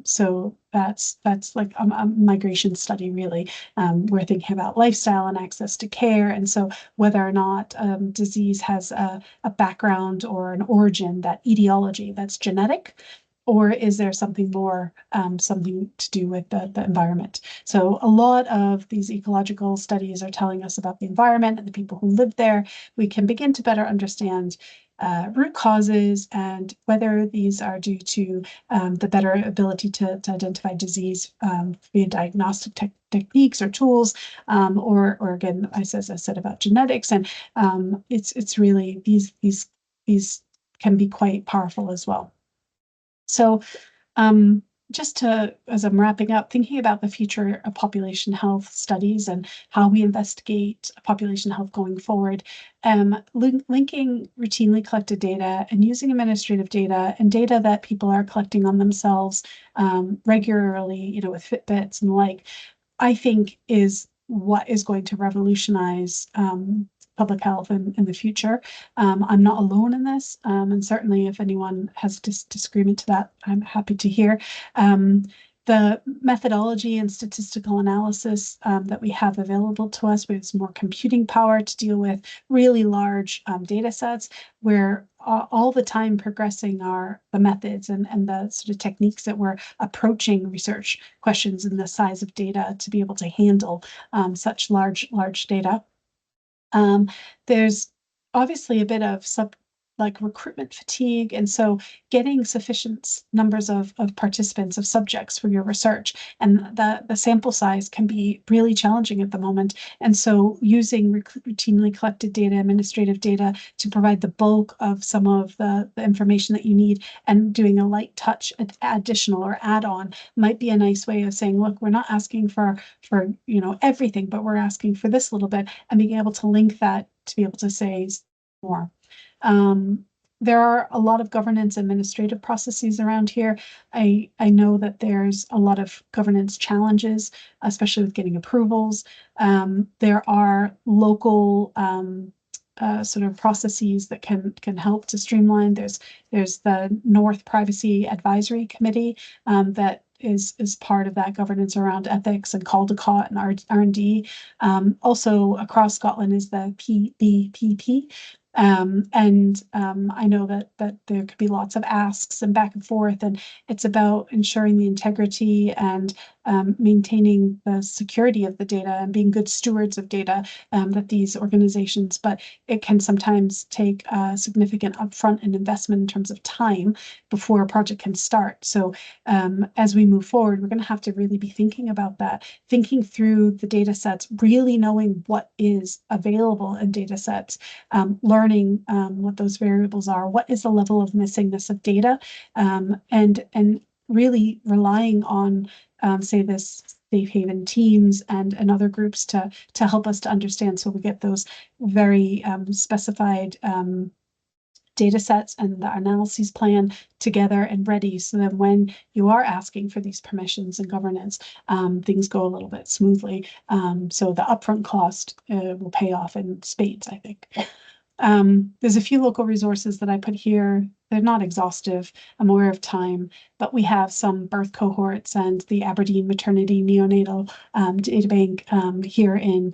So that's like a migration study, really. We're thinking about lifestyle and access to care, and so whether or not disease has a background or an origin, that etiology that's genetic, or is there something more, something to do with the environment? So a lot of these ecological studies are telling us about the environment and the people who live there. We can begin to better understand root causes and whether these are due to the better ability to identify disease via diagnostic techniques or tools, or again, as I said about genetics, and it's really these can be quite powerful as well. So just as I'm wrapping up, thinking about the future of population health studies and how we investigate population health going forward, linking routinely collected data and using administrative data and data that people are collecting on themselves regularly, with Fitbits and the like, I think is what is going to revolutionize public health in the future. I'm not alone in this, and certainly if anyone has disagreement to that, I'm happy to hear. The methodology and statistical analysis that we have available to us with some more computing power to deal with really large data sets, we're all the time progressing the methods and the sort of techniques that we're approaching research questions and the size of data to be able to handle such large data. There's obviously a bit of recruitment fatigue, and so getting sufficient numbers of participants, of subjects for your research, and the sample size can be really challenging at the moment. And so using routinely collected data, administrative data, to provide the bulk of some of the information that you need, and doing a light touch additional or add-on might be a nice way of saying, look, we're not asking for everything, but we're asking for this little bit, and being able to link that to be able to say more. There are a lot of governance administrative processes around here. I know that there's a lot of governance challenges, especially with getting approvals. There are local sort of processes that can help to streamline. There's the North Privacy Advisory Committee that is part of that governance around ethics and Caldecott and R&D. Also across Scotland is the PBPP. I know that there could be lots of asks and back and forth, and it's about ensuring the integrity and maintaining the security of the data and being good stewards of data that these organizations, but it can sometimes take a significant upfront and investment in terms of time before a project can start. So as we move forward, we're going to have to really be thinking about that, thinking through the data sets, really knowing what is available in data sets, learning what those variables are, what is the level of missingness of data, and really relying on say this safe haven teams and other groups to help us to understand, so we get those very specified data sets and the analyses plan together and ready, so that when you are asking for these permissions and governance, things go a little bit smoothly. So the upfront cost will pay off in spades, I think. There's a few local resources that I put here. They're not exhaustive. I'm aware of time, but we have some birth cohorts and the Aberdeen Maternity Neonatal Data Bank here in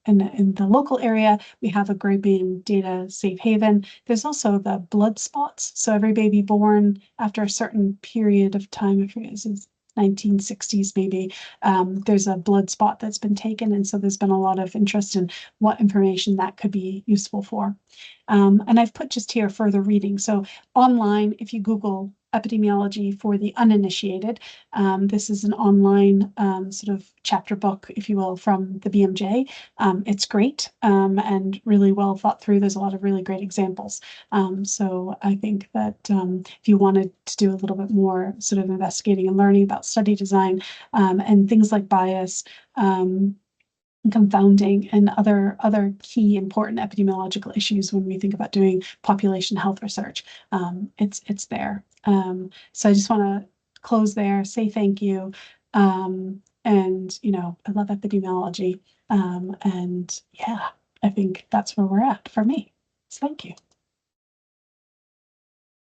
the local area. We have a Caribbean data safe haven. There's also the blood spots. So every baby born after a certain period of time, I forget, it's 1960s maybe, there's a blood spot that's been taken, and so there's been a lot of interest in what information that could be useful for. And I've put just here further reading. So online, if you Google epidemiology for the uninitiated, this is an online sort of chapter book, if you will, from the BMJ. It's great and really well thought through. There's a lot of really great examples. So I think that if you wanted to do a little bit more sort of investigating and learning about study design and things like bias, confounding and other key important epidemiological issues when we think about doing population health research. It's there. So I just want to close there, say thank you. And I love epidemiology. And yeah, I think that's where we're at for me. So thank you.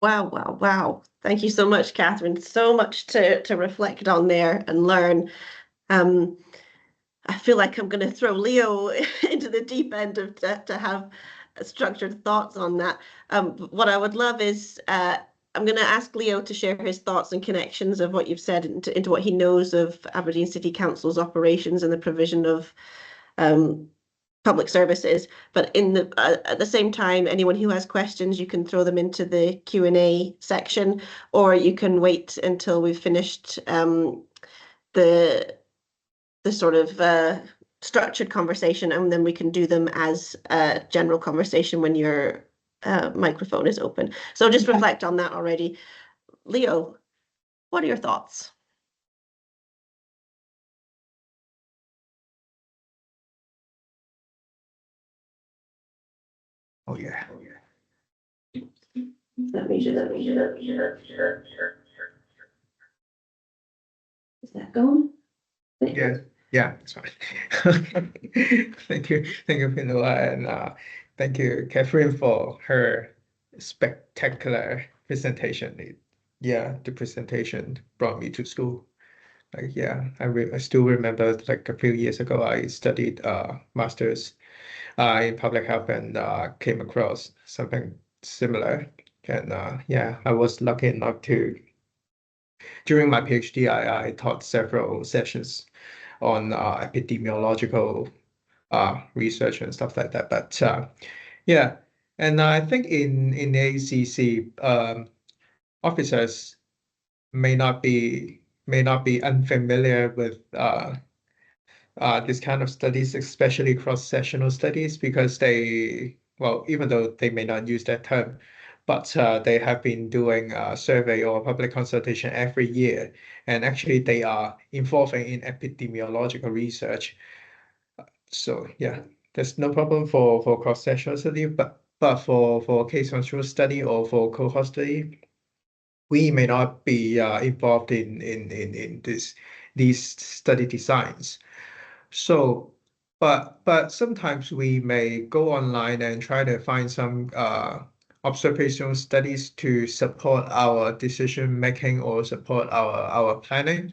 Wow, wow, wow. Thank you so much, Kathryn. So much to reflect on there and learn. I feel like I'm going to throw Leo into the deep end of to have structured thoughts on that. What I would love is I'm going to ask Leo to share his thoughts and connections of what you've said into what he knows of Aberdeen City Council's operations and the provision of public services. But at the same time, anyone who has questions, you can throw them into the Q&A section, or you can wait until we've finished the sort of structured conversation, and then we can do them as a general conversation when your microphone is open. So just reflect on that already. Leo, what are your thoughts? Oh yeah. Let me just. Is that going? Yeah, yeah, it's fine. Thank you, Finola, and thank you, Kathryn, for her spectacular presentation. The presentation brought me to school. Like, yeah, I still remember, like, a few years ago, I studied master's in public health and came across something similar. And yeah, I was lucky enough to, during my PhD, I taught several sessions on epidemiological research and stuff like that. But yeah, and I think in ACC, officers may not be unfamiliar with this kind of studies, especially cross-sectional studies, because well, even though they may not use that term, but they have been doing a survey or public consultation every year, and actually they are involving in epidemiological research. So yeah, there's no problem for cross-sectional study, but for case control study or for cohort study, we may not be involved in these study designs. So, but sometimes we may go online and try to find some observational studies to support our decision making or support our planning.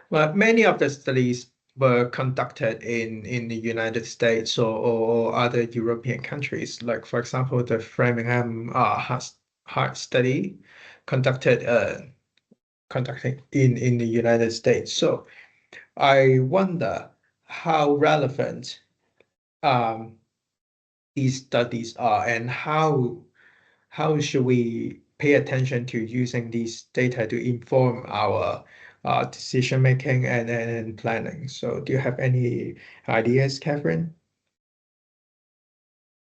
But many of the studies were conducted in the United States or other European countries. Like, for example, the Framingham heart study conducted in the United States. So I wonder how relevant these studies are, and how should we pay attention to using these data to inform our decision making and planning. So do you have any ideas, Kathryn?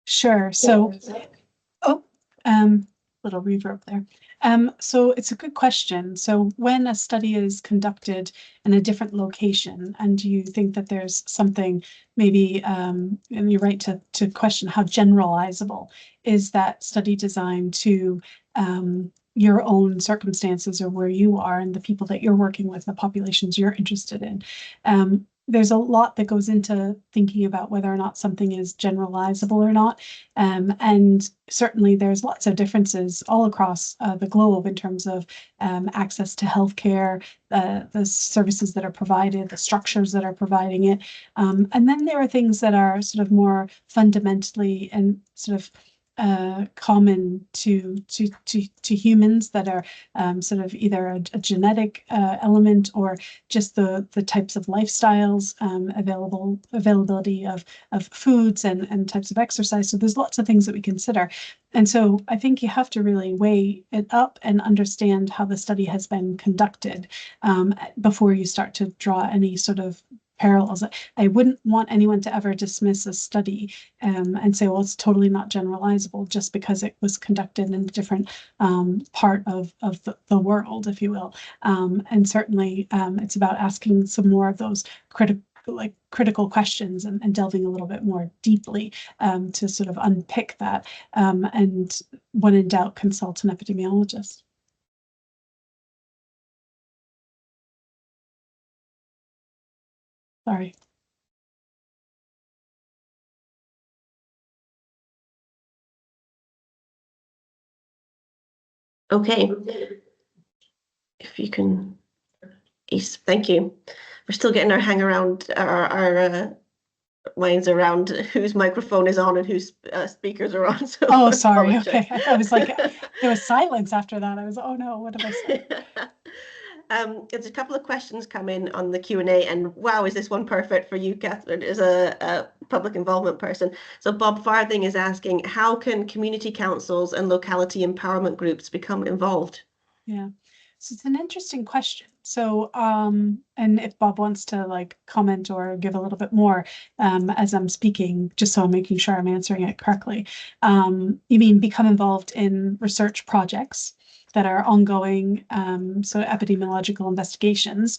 Sure. So, little reverb there. So it's a good question. So when a study is conducted in a different location, and you think that there's something maybe, and you're right to question how generalizable is that study design to your own circumstances or where you are and the people that you're working with, the populations you're interested in. There's a lot that goes into thinking about whether or not something is generalizable or not. And certainly there's lots of differences all across the globe in terms of access to healthcare, the services that are provided, the structures that are providing it. And then there are things that are sort of more fundamentally and sort of common to humans that are sort of either a genetic element or just the types of lifestyles, availability of foods and types of exercise. So there's lots of things that we consider. And so I think you have to really weigh it up and understand how the study has been conducted before you start to draw any sort of parallels. I wouldn't want anyone to ever dismiss a study and say, well, it's totally not generalizable just because it was conducted in a different part of the world, if you will. And certainly it's about asking some more of those like critical questions and delving a little bit more deeply to sort of unpick that. And when in doubt, consult an epidemiologist. Sorry. Okay. If you can, thank you. We're still getting our hang around our minds around whose microphone is on and whose speakers are on. So oh, sorry. Okay, I was like, there was silence after that. I was, oh no, what have I said? There's a couple of questions come in on the Q&A, and wow, is this one perfect for you, Kathryn, as a public involvement person. So Bob Farthing is asking, how can community councils and locality empowerment groups become involved? Yeah, so it's an interesting question. So, and if Bob wants to like comment or give a little bit more as I'm speaking, just so I'm making sure I'm answering it correctly. You mean become involved in research projects that are ongoing, so epidemiological investigations.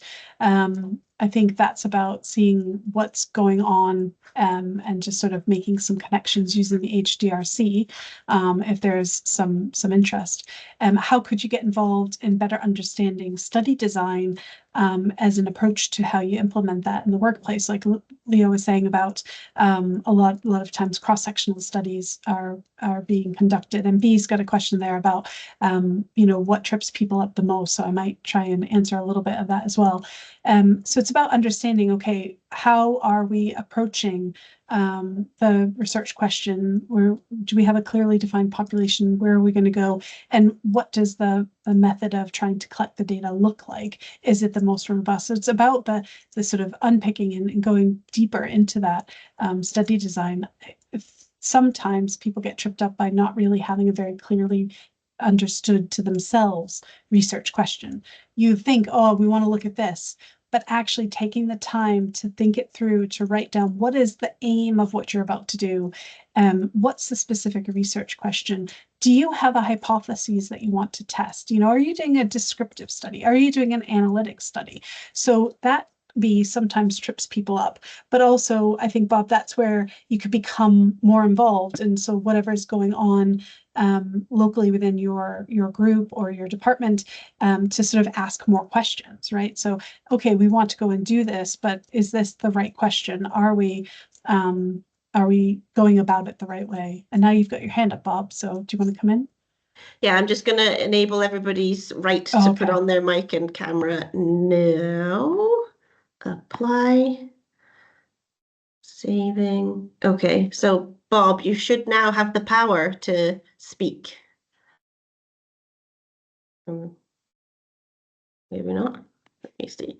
I think that's about seeing what's going on and just sort of making some connections using the HDRC if there's some interest. How could you get involved in better understanding study design as an approach to how you implement that in the workplace? Like Leo was saying about a lot of times cross-sectional studies are being conducted, and B's got a question there about what trips people up the most, so I might try and answer a little bit of that as well. So it's about understanding, okay, how are we approaching the research question? Where do we have a clearly defined population? Where are we going to go? And what does the method of trying to collect the data look like? Is it the most robust? So it's about the sort of unpicking and going deeper into that study design. Sometimes people get tripped up by not really having a very clearly understood to themselves research question. You think, oh, we want to look at this, but actually taking the time to think it through, to write down what is the aim of what you're about to do. What's the specific research question? Do you have a hypothesis that you want to test? Are you doing a descriptive study? Are you doing an analytic study? So that sometimes trips people up, but also I think, Bob, that's where you could become more involved. And so whatever's going on locally within your group or your department, to sort of ask more questions, right? So, okay, we want to go and do this, but is this the right question? Are we going about it the right way? And now you've got your hand up, Bob. So do you want to come in? Yeah, I'm just going to enable everybody's right to put on their mic and camera now. Apply. Saving. Okay, so Bob, you should now have the power to speak. Maybe not. Let me see.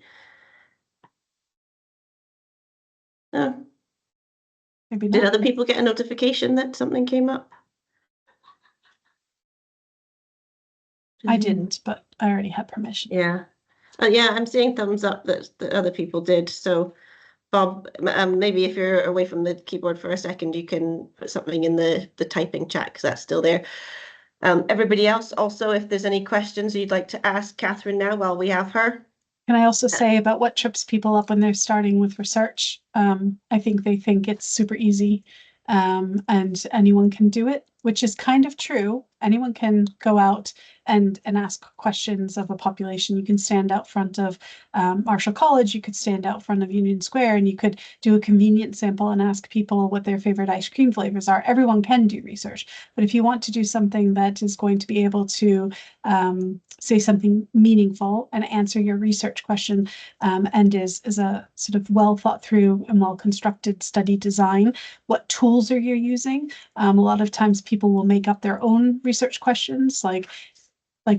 Oh. Maybe not. Did other people get a notification that something came up? I didn't, but I already had permission. Yeah. Yeah, I'm seeing thumbs up that other people did. So Bob, maybe if you're away from the keyboard for a second, you can put something in the typing chat because that's still there. Everybody else, also, if there's any questions you'd like to ask Kathryn now while we have her. Can I also say about what trips people up when they're starting with research? I think they think it's super easy and anyone can do it, which is kind of true. Anyone can go out and ask questions of a population. You can stand out front of Marshall College, you could stand out front of Union Square, and you could do a convenience sample and ask people what their favorite ice cream flavors are. Everyone can do research, but if you want to do something that is going to be able to say something meaningful and answer your research question and is a sort of well thought through and well constructed study design, what tools are you using? A lot of times people will make up their own research questions, like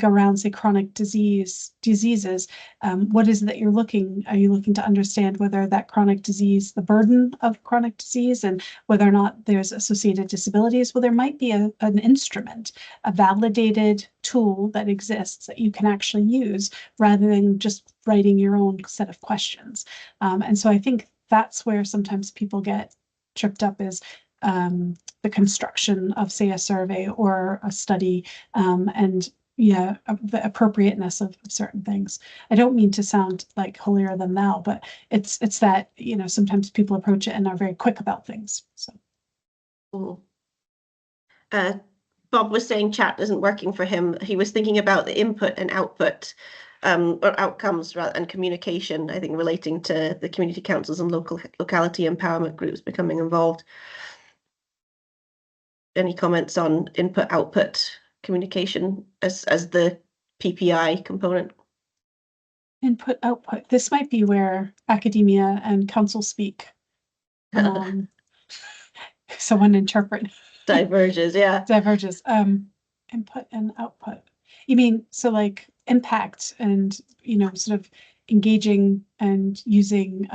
around, say, chronic diseases. What is it that you're are you looking to understand whether that chronic disease, the burden of chronic disease, and whether or not there's associated disabilities? Well, there might be an instrument, a validated tool that exists that you can actually use rather than just writing your own set of questions. And so I think that's where sometimes people get tripped up, is the construction of, say, a survey or a study, and the appropriateness of certain things. I don't mean to sound like holier than thou, but it's that, sometimes people approach it and are very quick about things. So. Bob was saying chat isn't working for him. He was thinking about the input and output, or outcomes rather, and communication, I think, relating to the community councils and locality empowerment groups becoming involved. Any comments on input, output, communication as the PPI component? Input, output. This might be where academia and council speak. Someone interpret. Diverges, yeah. Diverges. Input and output. You mean, so like impact and, sort of engaging and using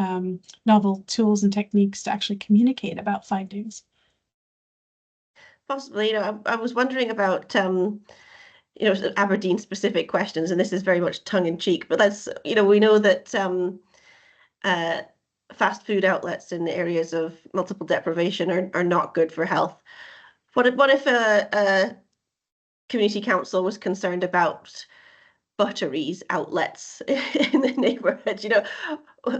novel tools and techniques to actually communicate about findings? Possibly, I was wondering about Aberdeen specific questions, and this is very much tongue in cheek, but that's, we know that fast food outlets in areas of multiple deprivation are not good for health. What if a community council was concerned about butteries outlets in the neighborhood?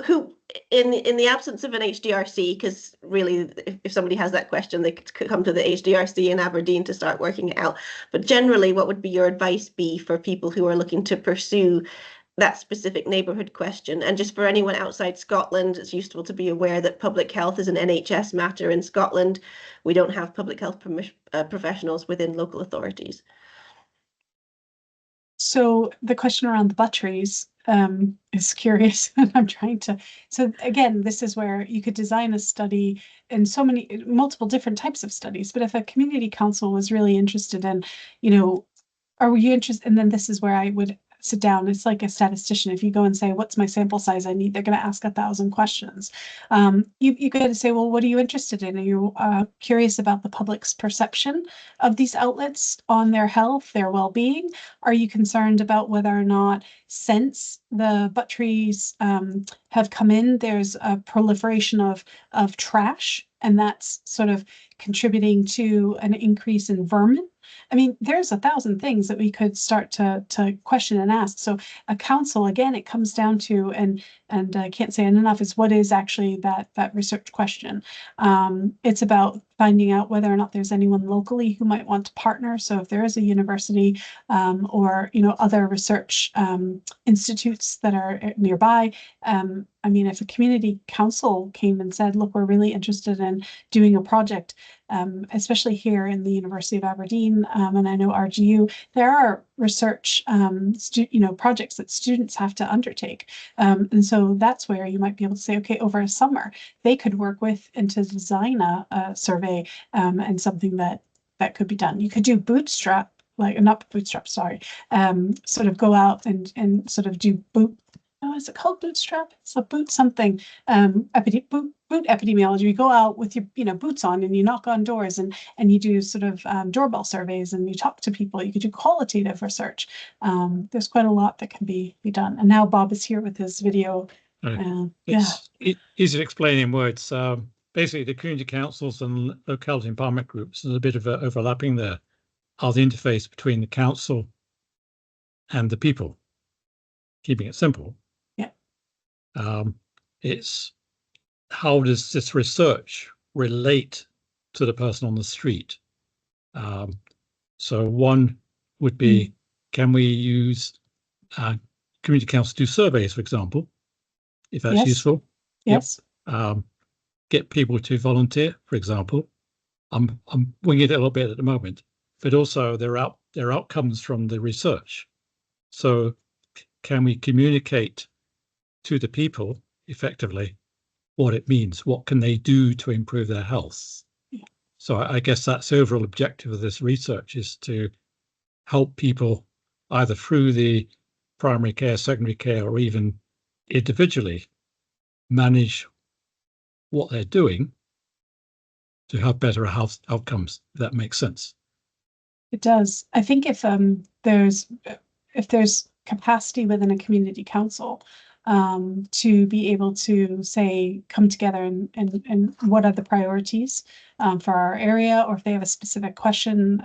Who in the absence of an HDRC, because really if somebody has that question, they could come to the HDRC in Aberdeen to start working it out. But generally, what would be your advice be for people who are looking to pursue that specific neighborhood question? And just for anyone outside Scotland, it's useful to be aware that public health is an NHS matter in Scotland. We don't have public health professionals within local authorities. So the question around the butteries is curious, and I'm trying to. So again, this is where you could design a study in multiple different types of studies. But if a community council was really interested in, are you interested? And then this is where I would sit down. It's like a statistician. If you go and say, what's my sample size I need? They're going to ask 1,000 questions. You got to say, well, what are you interested in? Are you curious about the public's perception of these outlets on their health, their well-being? Are you concerned about whether or not, since the butteries have come in, there's a proliferation of trash, and that's sort of contributing to an increase in vermin? I mean, there's 1,000 things that we could start to question and ask. So a council, again, it comes down to, and I can't say it enough, is what is actually that research question. It's about finding out whether or not there's anyone locally who might want to partner. So if there is a university or other research institutes that are nearby. I mean, if a community council came and said, look, we're really interested in doing a project, especially here in the University of Aberdeen, and I know RGU, there are research projects that students have to undertake. And so that's where you might be able to say, okay, over a summer, they could work with and to design a survey and something that could be done. You could do bootstrap, like not bootstrap, sorry, sort of go out and sort of do boot. Oh, is it called bootstrap? It's a boot something. Boot epidemiology. You go out with your boots on and you knock on doors and you do sort of doorbell surveys and you talk to people. You could do qualitative research. There's quite a lot that can be done. And now Bob is here with his video. It's easy to explain in words. Basically, the community councils and locality empowerment groups, there's a bit of overlapping there, are the interface between the council and the people. Keeping it simple. Yeah. It's how does this research relate to the person on the street? So one would be, can we use community council to do surveys, for example, if that's useful? Yes. Yep. Get people to volunteer, for example. I'm winging it a little bit at the moment, but also there are outcomes from the research. So can we communicate to the people effectively what it means? What can they do to improve their health? Yeah. So I guess that's the overall objective of this research, is to help people either through the primary care, secondary care, or even individually manage what they're doing to have better health outcomes, if that makes sense. It does. I think if there's capacity within a community council to be able to say, come together and what are the priorities for our area, or if they have a specific question.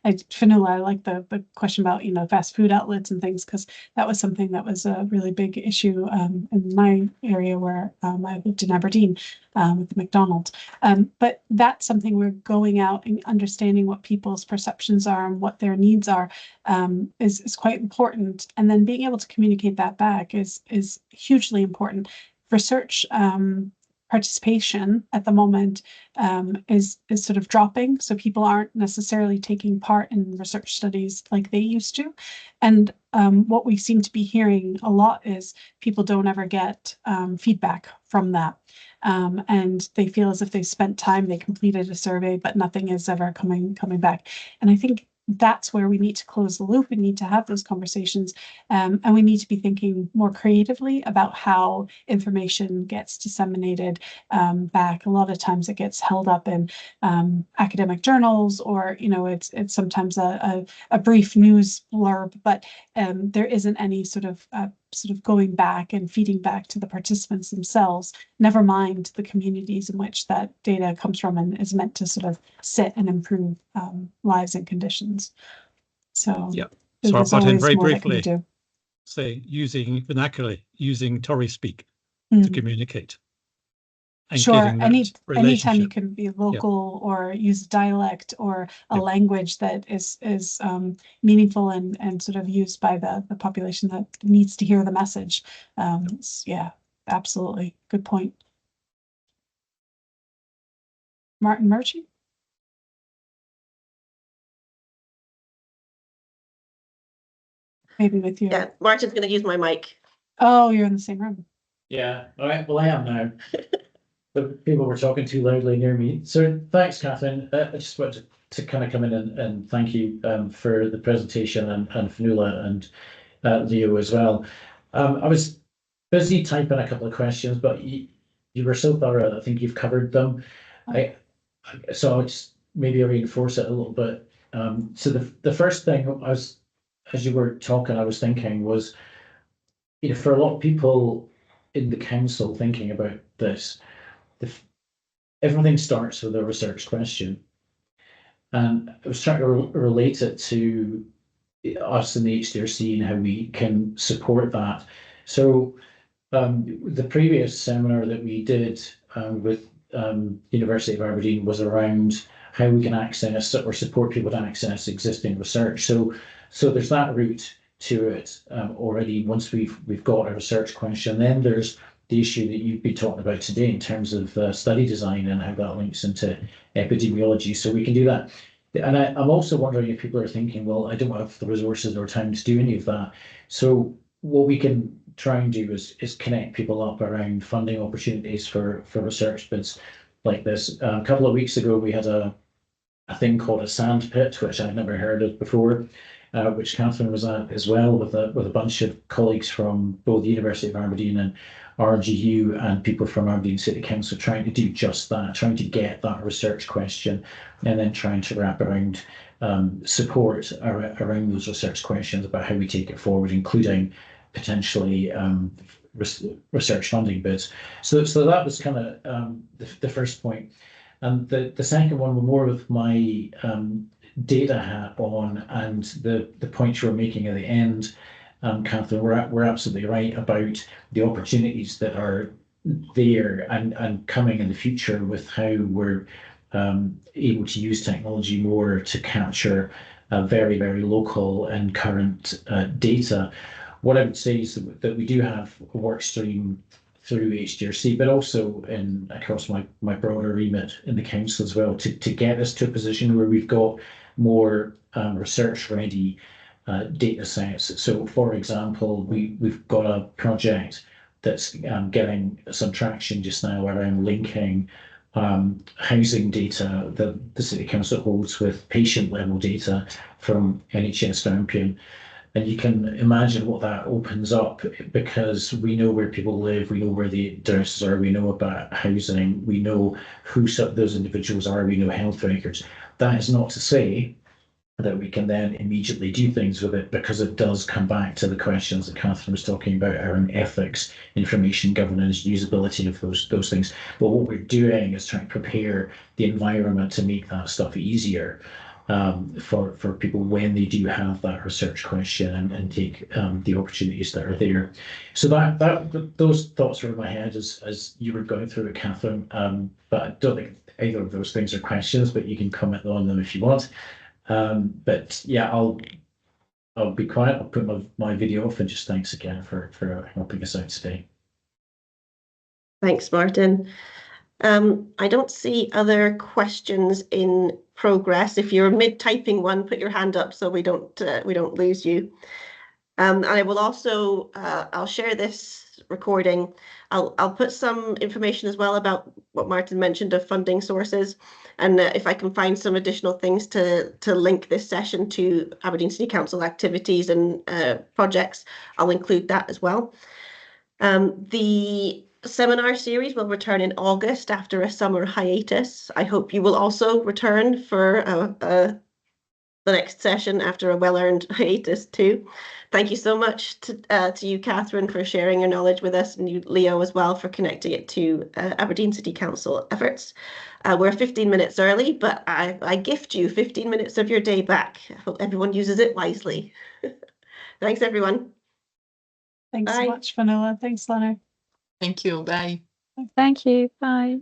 Fionnuala, I like the question about, fast food outlets and things, because that was something that was a really big issue in my area where I lived in Aberdeen with the McDonald's. But that's something we're going out and understanding what people's perceptions are and what their needs are is quite important. And then being able to communicate that back is hugely important. Research participation at the moment is sort of dropping, so people aren't necessarily taking part in research studies like they used to. And what we seem to be hearing a lot is people don't ever get feedback from that. And they feel as if they spent time, they completed a survey, but nothing is ever coming back. And I think that's where we need to close the loop. We need to have those conversations, and we need to be thinking more creatively about how information gets disseminated back. A lot of times it gets held up in academic journals, or it's sometimes a brief news blurb, but there isn't any sort of going back and feeding back to the participants themselves, never mind the communities in which that data comes from and is meant to sort of sit and improve lives and conditions. So yeah, so I'll put in very briefly, say using vernacular, using Tory speak to communicate. And sure, anytime you can be local, yeah, or use dialect or a language that is meaningful and sort of used by the population that needs to hear the message. Yeah, absolutely. Good point. Martin Murchie? Maybe with you. Yeah, Martin's going to use my mic. Oh, you're in the same room. Yeah, all right. Well, I am now. But people were talking too loudly near me. So thanks, Kathryn. I just wanted to kind of come in and thank you for the presentation, and Fionnuala and Leo as well. I was busy typing a couple of questions, but you were so thorough. I think you've covered them. So I'll just maybe reinforce it a little bit. So the first thing as you were talking, I was thinking was, for a lot of people in the council thinking about this, everything starts with a research question. And I was trying to relate it to us in the HDRC and how we can support that. So the previous seminar that we did with University of Aberdeen was around how we can access or support people to access existing research. So there's that route to it already. Once we've got a research question, then there's the issue that you've been talking about today in terms of study design and how that links into epidemiology. So we can do that. And I'm also wondering if people are thinking, well, I don't have the resources or time to do any of that. So what we can try and do is connect people up around funding opportunities for research bids like this. A couple of weeks ago, we had a thing called a sand pit, which I'd never heard of before, which Kathryn was at as well, with a bunch of colleagues from both the University of Aberdeen and RGU and people from Aberdeen City Council, trying to do just that, trying to get that research question, and then trying to wrap around support around those research questions about how we take it forward, including potentially research funding bids. So that was kind of the first point. And the second one, more with my data hat on, and the point you were making at the end, Kathryn, we're absolutely right about the opportunities that are there and coming in the future with how we're able to use technology more to capture very, very local and current data. What I would say is that we do have a work stream through HDRC, but also across my broader remit in the council as well, to get us to a position where we've got more research ready data sets. So for example, we've got a project that's getting some traction just now around linking housing data that the City Council holds with patient level data from NHS Champion. And you can imagine what that opens up, because we know where people live, we know where the addresses are, we know about housing, we know who those individuals are, we know health records. That is not to say that we can then immediately do things with it, because it does come back to the questions that Kathryn was talking about around ethics, information governance, usability of those things. But what we're doing is trying to prepare the environment to make that stuff easier for people when they do have that research question and take the opportunities that are there. So those thoughts were in my head as you were going through it, Kathryn. But I don't think either of those things are questions, but you can comment on them if you want. But yeah, I'll be quiet. I'll put my video off, and just thanks again for helping us out today. Thanks, Martin. I don't see other questions in progress. If you're mid-typing one, put your hand up so we don't lose you. And I will also I'll share this recording. I'll put some information as well about what Martin mentioned of funding sources, and if I can find some additional things to link this session to Aberdeen City Council activities and projects, I'll include that as well. The seminar series will return in August after a summer hiatus. I hope you will also return for the next session after a well-earned hiatus too. Thank you so much to you, Kathryn, for sharing your knowledge with us, and you, Leo, as well, for connecting it to Aberdeen City Council efforts. We're 15 minutes early, but I gift you 15 minutes of your day back. I hope everyone uses it wisely. Thanks, everyone. Thanks Bye. so much, Fionnuala. Thanks, Leonard. Thank you. Bye. Thank you. Bye.